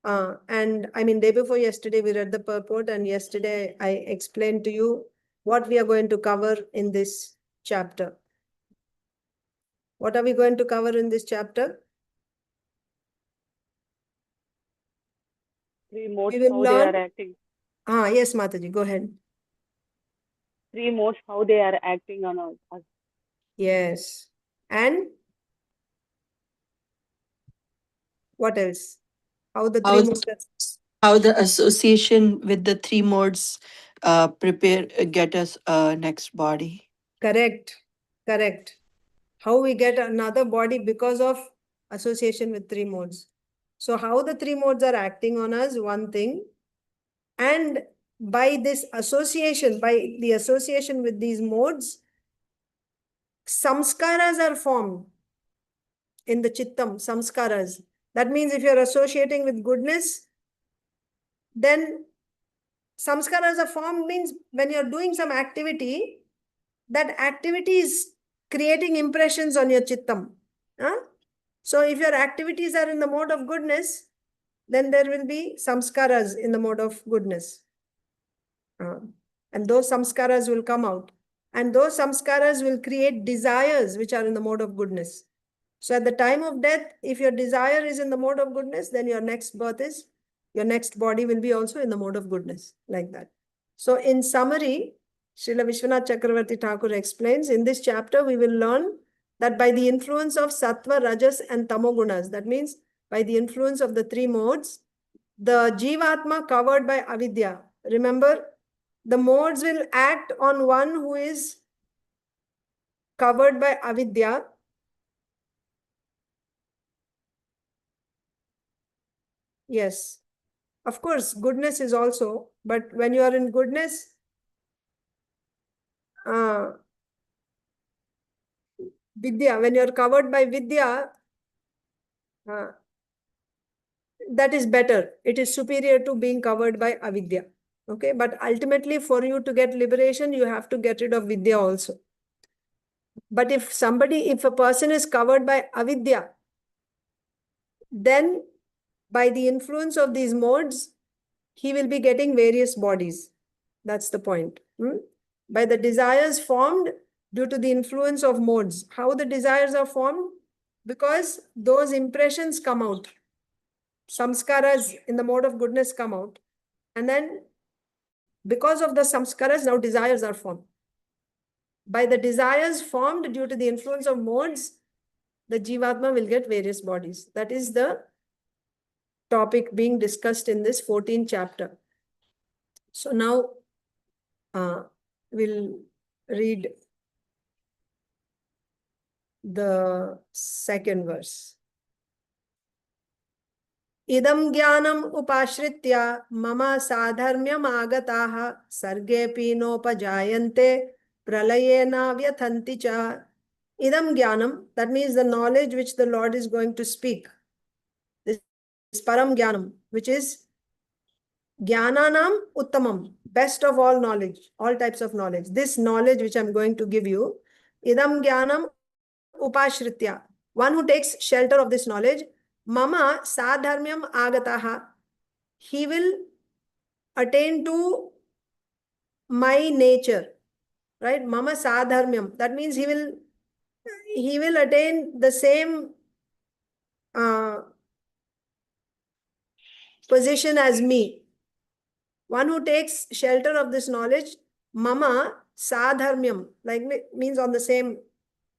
And I mean, day before yesterday, we read the purport, and yesterday I explained to you what we are going to cover in this chapter. What are we going to cover in this chapter? Three modes We will how learn. they are acting. Yes, Mataji, go ahead. 3 modes how they are acting on us. Yes. And what else? How the three modes. How the association with the 3 modes get us a next body. Correct. Correct. How we get another body because of association with three modes. So how the three modes are acting on us, one thing. And by this association, by the association with these modes, samskaras are formed in the chittam, samskaras. That means if you're associating with goodness, then samskaras are formed, means when you're doing some activity, that activity is creating impressions on your chittam. So if your activities are in the mode of goodness, then there will be samskaras in the mode of goodness. And those samskaras will come out. And those samskaras will create desires which are in the mode of goodness. So at the time of death, if your desire is in the mode of goodness, then your next birth is, your next body will be also in the mode of goodness, like that. So in summary, Srila Vishwanath Chakravarti Thakur explains, in this chapter, we will learn that by the influence of sattva, rajas and tamogunas, that means by the influence of the three modes, the jivatma covered by avidya, remember, the modes will act on one who is covered by avidya. Yes, of course, goodness is also, but when you are in goodness, vidya, when you are covered by vidya, that is better. It is superior to being covered by avidya. Okay, but ultimately for you to get liberation, you have to get rid of vidya also. But if a person is covered by avidya, then by the influence of these modes, he will be getting various bodies. That's the point. By the desires formed due to the influence of modes. How the desires are formed? Because those impressions come out. Samskaras in the mode of goodness come out. And then because of the samskaras, now desires are formed. By the desires formed due to the influence of modes, the jivatma will get various bodies. That is the topic being discussed in this 14th chapter. So now we'll read the second verse. Idam jnanam upashritya mama sadharmyam agataha sargepi nopajayante pralayena vyathanti cha. Idam jnanam, that means the knowledge which the Lord is going to speak. This param jnanam, which is jnananam uttamam, best of all knowledge, all types of knowledge. This knowledge which I'm going to give you, idam jnanam upashritya, one who takes shelter of this knowledge, mama sadharmyam agataha, he will attain to my nature, right? Mama sadharmyam, that means he will attain the same position as me. One who takes shelter of this knowledge, mama sadharmyam, like means on the same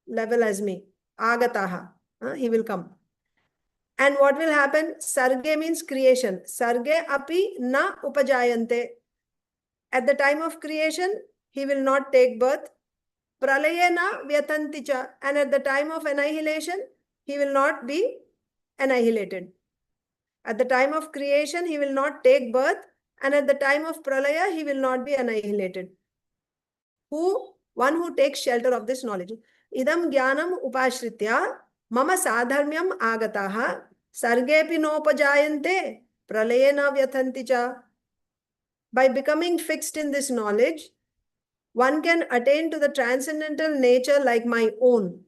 level as me, agataha, he will come. And what will happen? Sarge means creation. Sarge api na upajayante. At the time of creation, he will not take birth. Pralayena vyatanticha. And at the time of annihilation, he will not be annihilated. At the time of creation, he will not take birth. And at the time of pralaya, he will not be annihilated. One who takes shelter of this knowledge. Idam jnanam upashritya mama sadharmyam agataha sargepi nopajayante pralayena vyathanti cha. By becoming fixed in this knowledge, one can attain to the transcendental nature like my own.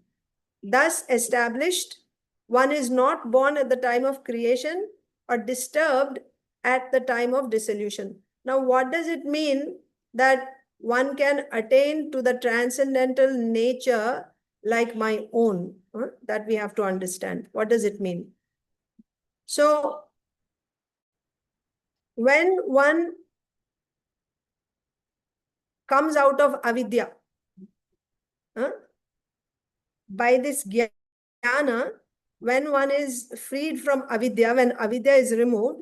Thus established, one is not born at the time of creation or disturbed at the time of dissolution. Now, what does it mean that one can attain to the transcendental nature like my own? That we have to understand. What does it mean? So, when one comes out of avidya, by this jnana, when one is freed from avidya, when avidya is removed,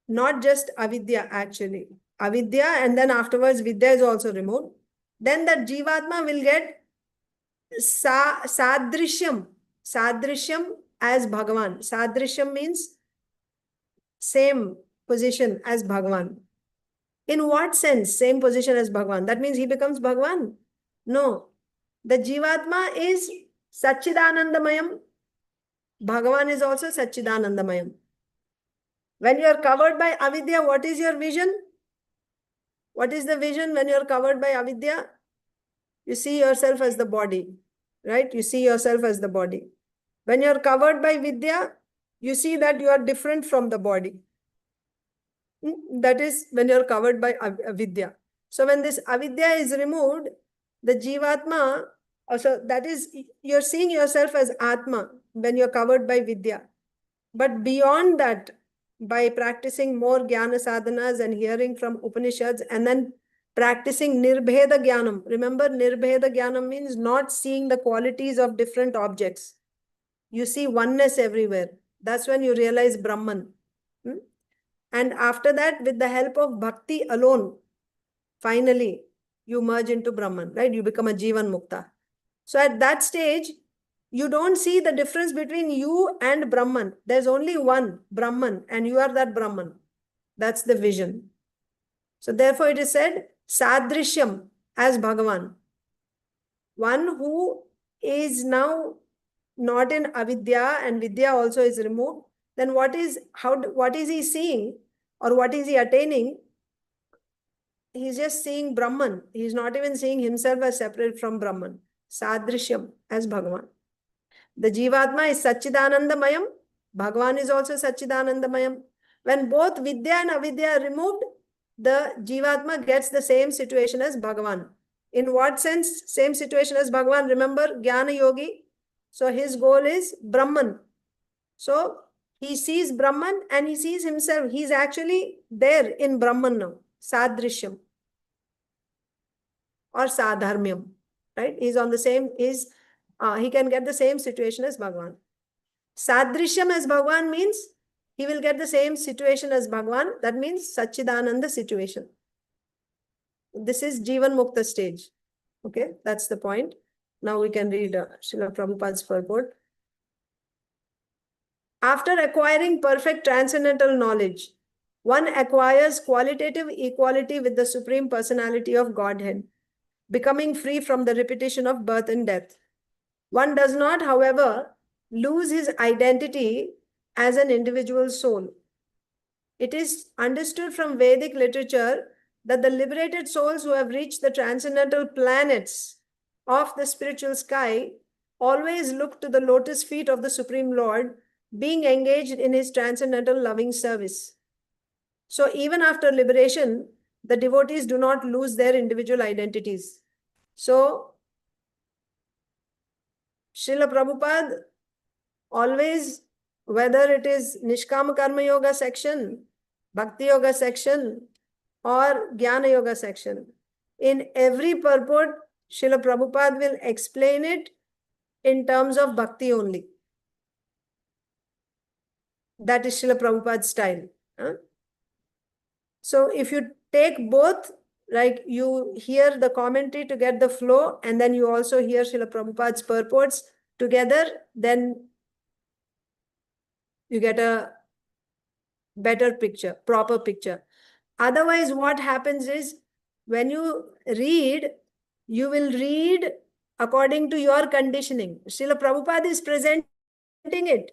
not just avidya actually. Avidya, and then afterwards vidya is also removed. Then that Jivatma will get sadrishyam. Sadrishyam as Bhagavan. Sadrishyam means same position as Bhagavan. In what sense same position as Bhagavan? That means he becomes Bhagavan? No. The Jivatma is Satchidanandamayam. Bhagavan is also Satchidanandamayam. When you are covered by avidya, what is your vision? What is the vision when you are covered by avidya? You see yourself as the body, right? You see yourself as the body. When you are covered by vidya, you see that you are different from the body. That is when you are covered by avidya. So when this avidya is removed, the Jivatma, also that is, you're seeing yourself as Atma when you're covered by vidya. But beyond that, by practicing more jnana sadhanas and hearing from Upanishads and then practicing nirbheda jnanam. Remember, nirbheda jnanam means not seeing the qualities of different objects. You see oneness everywhere. That's when you realize Brahman. And after that, with the help of bhakti alone, finally, you merge into Brahman, right? You become a Jivan Mukta. So at that stage, you don't see the difference between you and Brahman. There's only one Brahman, and you are that Brahman. That's the vision. So therefore it is said, Sadrishyam as Bhagavan. One who is now not in avidya and vidya also is removed, then what is he seeing or what is he attaining? He's just seeing Brahman. He's not even seeing himself as separate from Brahman. Sadrishyam as Bhagavan. The Jivatma is Satchidanandamayam. Bhagavan is also Satchidanandamayam. When both Vidya and Avidya are removed, the Jivatma gets the same situation as Bhagavan. In what sense? Same situation as Bhagavan. Remember, Jnana Yogi. So his goal is Brahman. So he sees Brahman and he sees himself. He's actually there in Brahman now. Sadrishyam. Or Sadharmyam. Right? He's on the same, he can get the same situation as Bhagavan. Sadrishyam as Bhagavan means he will get the same situation as Bhagavan. That means Satchidananda situation. This is Jivan Mukta stage. Okay, that's the point. Now we can read Srila Prabhupada's purport. After acquiring perfect transcendental knowledge, one acquires qualitative equality with the Supreme Personality of Godhead, becoming free from the repetition of birth and death. One does not, however, lose his identity as an individual soul. It is understood from Vedic literature that the liberated souls who have reached the transcendental planets of the spiritual sky always look to the lotus feet of the Supreme Lord, being engaged in his transcendental loving service. So even after liberation, the devotees do not lose their individual identities. So Srila Prabhupada always, whether it is Nishkama Karma Yoga section, Bhakti Yoga section, or Jnana Yoga section, in every purport, Srila Prabhupada will explain it in terms of bhakti only. That is Srila Prabhupada's style. So if you take both, like you hear the commentary to get the flow, and then you also hear Srila Prabhupada's purports together, then you get a better picture, proper picture. Otherwise, what happens is, when you read, you will read according to your conditioning. Srila Prabhupada is presenting it.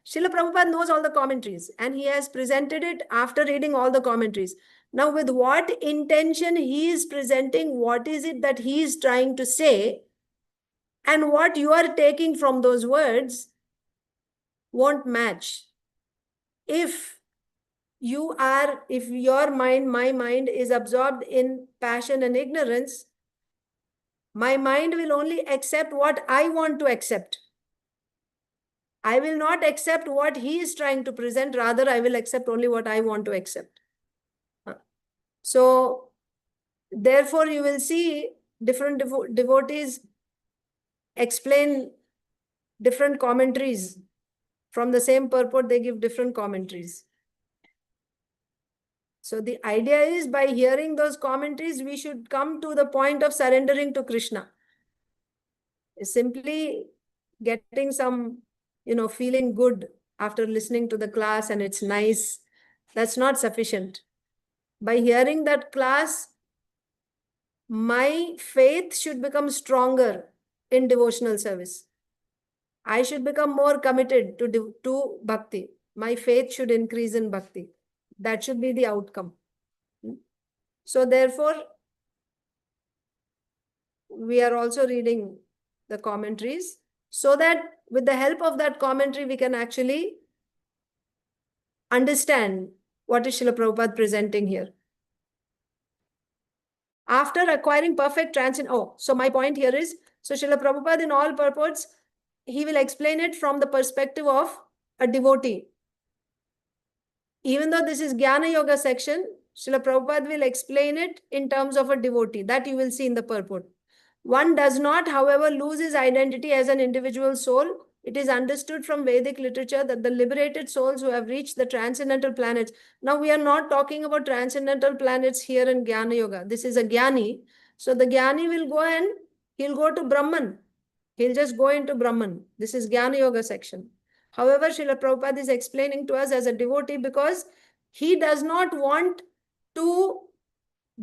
Srila Prabhupada knows all the commentaries and he has presented it after reading all the commentaries. Now, with what intention he is presenting, what is it that he is trying to say, and what you are taking from those words won't match. If your mind, my mind is absorbed in passion and ignorance, my mind will only accept what I want to accept. I will not accept what he is trying to present. Rather, I will accept only what I want to accept. So, therefore, you will see different devotees explain different commentaries. From the same purport, they give different commentaries. So the idea is, by hearing those commentaries, we should come to the point of surrendering to Kṛṣṇa. Simply getting some, feeling good after listening to the class and it's nice, that's not sufficient. By hearing that class, my faith should become stronger in devotional service. I should become more committed to bhakti. My faith should increase in bhakti. That should be the outcome. So therefore, we are also reading the commentaries so that with the help of that commentary, we can actually understand what is Srila Prabhupada presenting here. After acquiring perfect so my point here is, so Srila Prabhupada in all purports, he will explain it from the perspective of a devotee. Even though this is Jnana Yoga section, Srila Prabhupada will explain it in terms of a devotee. That you will see in the purport. One does not, however, lose his identity as an individual soul. It is understood from Vedic literature that the liberated souls who have reached the transcendental planets. Now, we are not talking about transcendental planets here in Jnana Yoga. This is a Jnani. So the Jnani will go and he'll go to Brahman. He'll just go into Brahman. This is Jnana Yoga section. However, Srila Prabhupada is explaining to us as a devotee because he does not want to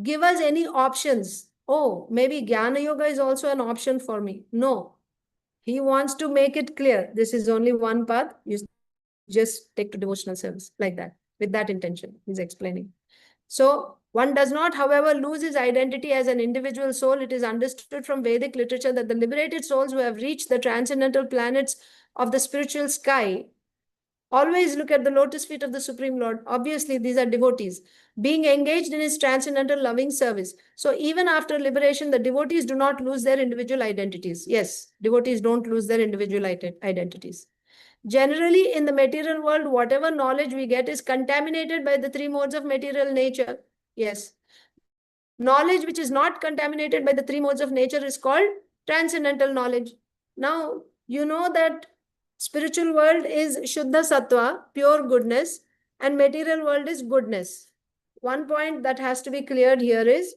give us any options. Oh, maybe Jnana Yoga is also an option for me. No. He wants to make it clear. This is only one path. You just take to devotional service like that. With that intention, he's explaining. So, one does not, however, lose his identity as an individual soul. It is understood from Vedic literature that the liberated souls who have reached the transcendental planets of the spiritual sky always look at the lotus feet of the Supreme Lord. Obviously, these are devotees being engaged in his transcendental loving service. So even after liberation, the devotees do not lose their individual identities. Yes, devotees don't lose their individual identities. Generally, in the material world, whatever knowledge we get is contaminated by the three modes of material nature. Yes. Knowledge which is not contaminated by the three modes of nature is called transcendental knowledge. Now, you know that spiritual world is Shuddha Sattva, pure goodness, and material world is goodness. One point that has to be cleared here is,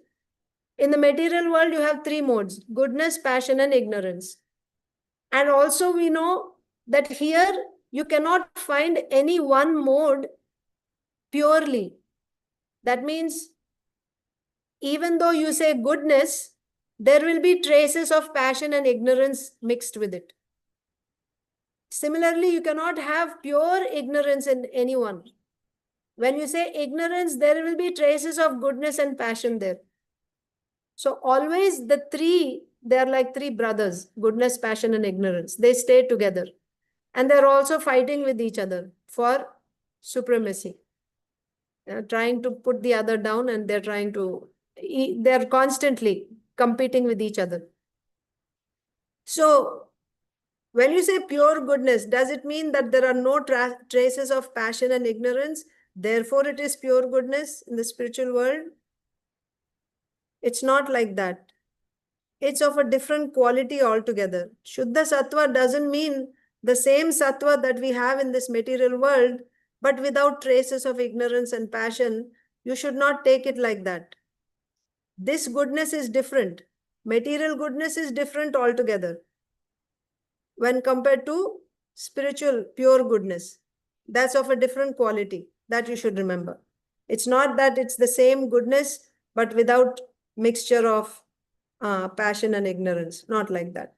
in the material world, you have three modes: goodness, passion, and ignorance. And also we know that here you cannot find any one mode purely. That means, even though you say goodness, there will be traces of passion and ignorance mixed with it. Similarly, you cannot have pure ignorance in anyone. When you say ignorance, there will be traces of goodness and passion there. So always the three, they are like three brothers: goodness, passion, and ignorance. They stay together. And they're also fighting with each other for supremacy. They're trying to put the other down, and they're constantly competing with each other. So when you say pure goodness, does it mean that there are no traces of passion and ignorance? Therefore, it is pure goodness in the spiritual world? It's not like that. It's of a different quality altogether. Shuddha Sattva doesn't mean the same Sattva that we have in this material world, but without traces of ignorance and passion. You should not take it like that. This goodness is different. Material goodness is different altogether when compared to spiritual pure goodness. That's of a different quality. That you should remember. It's not that it's the same goodness, but without mixture of passion and ignorance. Not like that.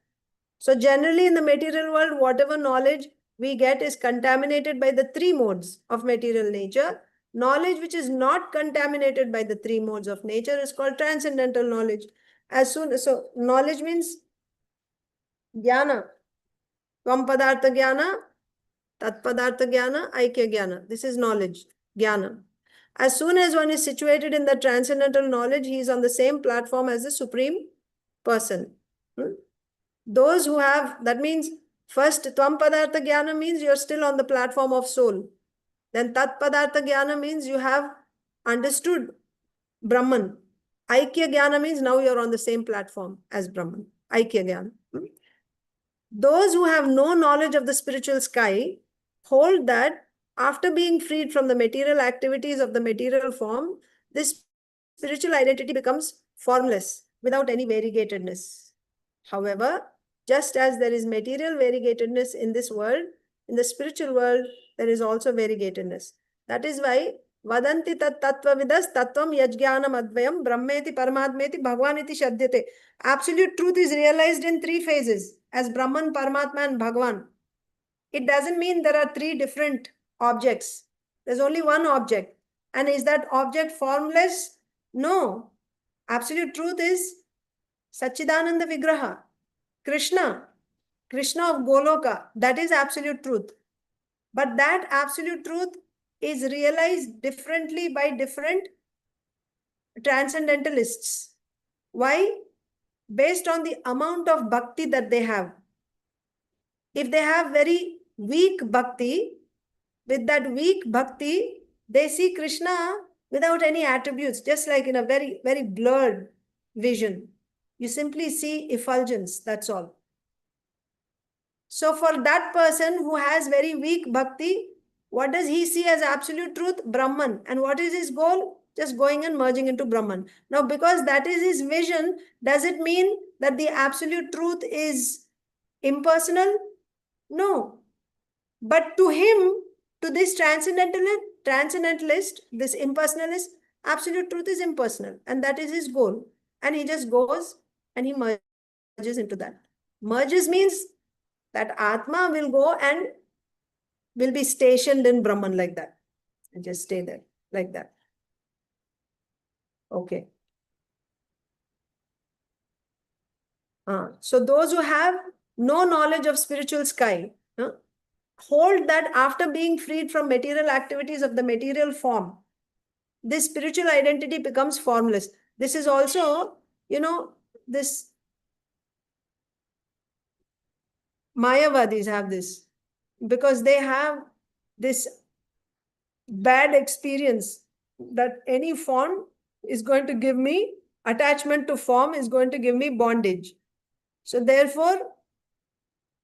So generally in the material world, whatever knowledge we get is contaminated by the three modes of material nature. Knowledge which is not contaminated by the three modes of nature is called transcendental knowledge. So knowledge means jnana. Tvam padartha jnana, tat padartha jnana, aikya jnana. This is knowledge, jnana. As soon as one is situated in the transcendental knowledge, he is on the same platform as the Supreme Person. Those who have, that means first Tvam Padartha Jnana means you're still on the platform of soul. Then Tat Padartha Jnana means you have understood Brahman. Aikya Jnana means now you're on the same platform as Brahman. Aikya Jnana. Those who have no knowledge of the spiritual sky hold that after being freed from the material activities of the material form, this spiritual identity becomes formless without any variegatedness. However, just as there is material variegatedness in this world, in the spiritual world, there is also variegatedness. That is why vadanti tat tattvavidas tattvam yajnanam advayam brahmeti paramatmeti bhagwan iti shadyate. Absolute truth is realized in three phases as Brahman, Paramatma and Bhagwan. It doesn't mean there are three different objects. There's only one object. And is that object formless? No. Absolute truth is Satchidananda Vigraha, Kṛṣṇa, Kṛṣṇa of Goloka. That is absolute truth. But that absolute truth is realized differently by different transcendentalists. Why? Based on the amount of bhakti that they have. If they have very weak bhakti, with that weak bhakti, they see Kṛṣṇa without any attributes, just like in a very, very blurred vision. You simply see effulgence, that's all. So for that person who has very weak bhakti, what does he see as absolute truth? Brahman. And what is his goal? Just going and merging into Brahman. Now, because that is his vision, does it mean that the absolute truth is impersonal? No. But to him, to this transcendentalist, this impersonalist, absolute truth is impersonal. And that is his goal. And he just goes and he merges into that. Merges means that Atma will go and will be stationed in Brahman like that. And just stay there like that. Okay. So those who have no knowledge of spiritual sky, hold that after being freed from material activities of the material form, this spiritual identity becomes formless. This is also, this Mayavadis have this, because they have this bad experience that any form is going to give me, attachment to form is going to give me bondage. So therefore,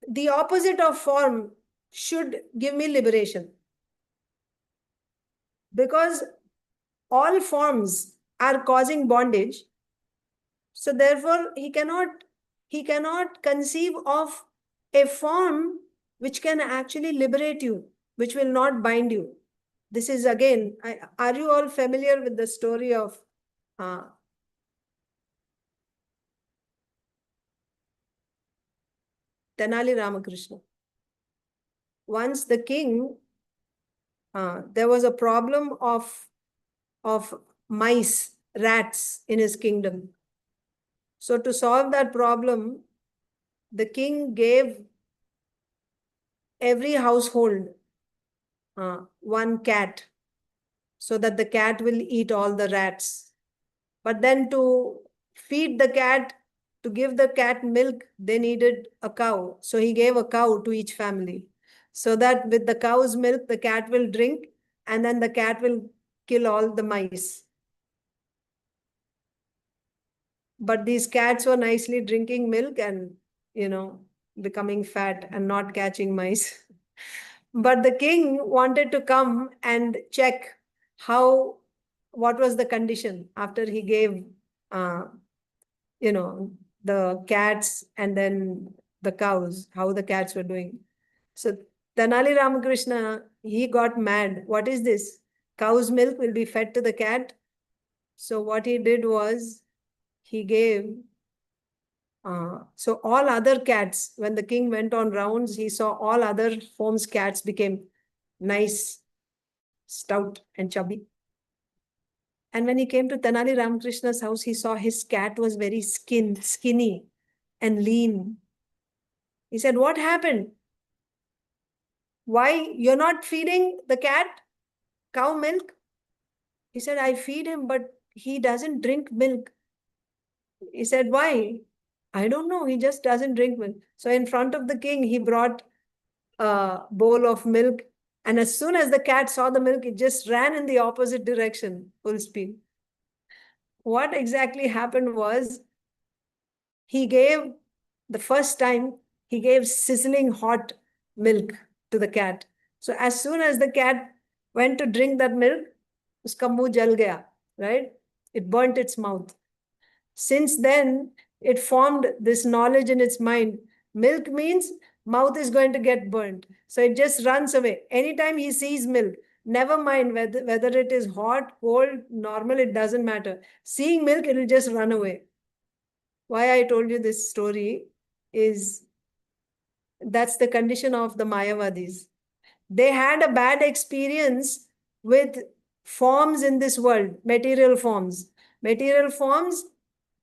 the opposite of form should give me liberation. Because all forms are causing bondage. So therefore, he cannot conceive of a form which can actually liberate you, which will not bind you. This is again, are you all familiar with the story of Tenali Ramakrishna? Once the king, there was a problem of mice, rats in his kingdom. So to solve that problem, the king gave every household one cat, so that the cat will eat all the rats. But then to feed the cat, to give the cat milk, they needed a cow. So he gave a cow to each family, so that with the cow's milk, the cat will drink, and then the cat will kill all the mice. But these cats were nicely drinking milk and, becoming fat and not catching mice. But the king wanted to come and check what was the condition after he gave, the cats and then the cows, how the cats were doing. So Tenali Ramakrishna, he got mad. What is this? Cow's milk will be fed to the cat. So what he did was, he gave, so all other cats, when the king went on rounds, he saw all other forms cats became nice, stout and chubby. And when he came to Tenali Ramakrishna's house, he saw his cat was very skinny and lean. He said, what happened? Why you're not feeding the cat cow milk? He said, I feed him, but he doesn't drink milk. He said, why? I don't know. He just doesn't drink milk. So in front of the king, he brought a bowl of milk. And as soon as the cat saw the milk, it just ran in the opposite direction, full speed. What exactly happened was, the first time, he gave sizzling hot milk to the cat. So as soon as the cat went to drink that milk, uska muh jal gaya, right? It burnt its mouth. Since then, it formed this knowledge in its mind. Milk means mouth is going to get burnt. So it just runs away. Anytime he sees milk, never mind whether it is hot, cold, normal, it doesn't matter. Seeing milk, it will just run away. Why I told you this story is that's the condition of the Mayavadis. They had a bad experience with forms in this world, material forms. Material forms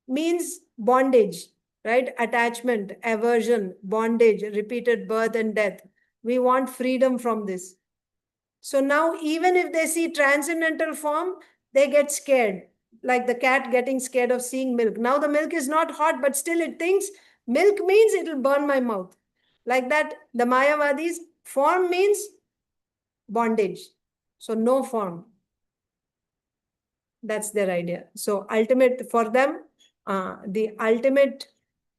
means bondage, right? Attachment, aversion, bondage, repeated birth and death. We want freedom from this. So now, even if they see transcendental form, they get scared, like the cat getting scared of seeing milk. Now the milk is not hot, but still it thinks milk means it will burn my mouth. Like that, the Mayavadis, form means bondage. So no form. That's their idea. So ultimate for them, the ultimate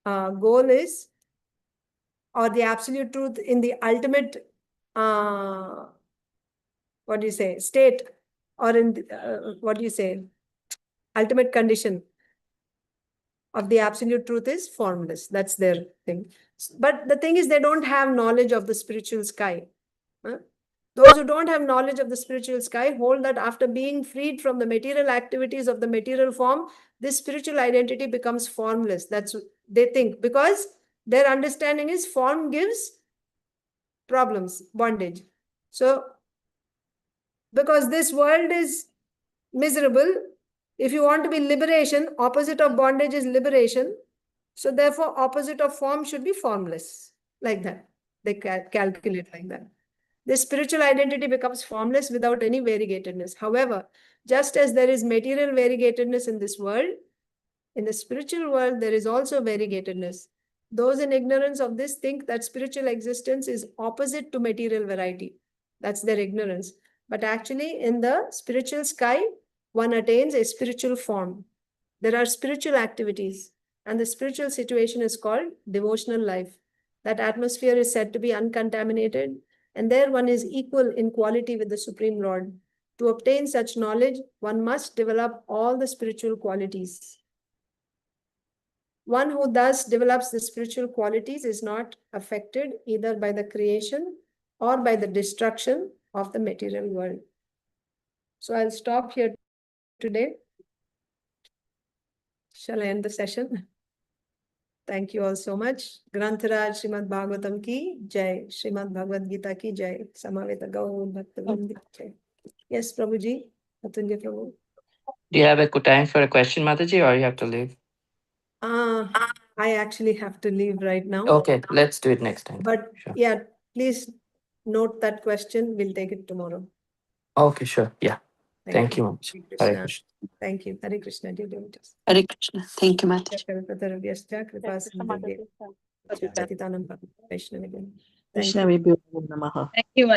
goal is, or the absolute truth in the ultimate, what do you say, state, or in the, what do you say, ultimate condition of the absolute truth is formless. That's their thing. But the thing is, they don't have knowledge of the spiritual sky. Those who don't have knowledge of the spiritual sky hold that after being freed from the material activities of the material form, this spiritual identity becomes formless. That's what they think, because their understanding is form gives problems, bondage. So, because this world is miserable, if you want to be liberation, opposite of bondage is liberation. So therefore, opposite of form should be formless. Like that. They calculate like that. The spiritual identity becomes formless without any variegatedness. However, just as there is material variegatedness in this world, in the spiritual world, there is also variegatedness. Those in ignorance of this think that spiritual existence is opposite to material variety. That's their ignorance. But actually, in the spiritual sky, one attains a spiritual form. There are spiritual activities, and the spiritual situation is called devotional life. That atmosphere is said to be uncontaminated, and there one is equal in quality with the Supreme Lord. To obtain such knowledge, one must develop all the spiritual qualities. One who thus develops the spiritual qualities is not affected either by the creation or by the destruction of the material world. So I'll stop here today. Shall I end the session? Thank you all so much. Grantharaj Srimad Bhagavatam ki jai, Srimad Bhagavad Gita ki jai, Samaveta Gaur Bhakta jai. Yes, Prabhuji, Atunja Prabhu. Do you have a good time for a question, Mataji, or you have to leave? I actually have to leave right now. Okay, let's do it next time. But Sure. yeah, please note that question. We'll take it tomorrow. Okay, sure. Yeah. Thank you much. Hare Hare Krishna. Thank you. Hare Krishna, dear devotees. Hare Krishna. Thank you, Mataji. Thank you. Krishna Vibhyo Namaha. Thank you.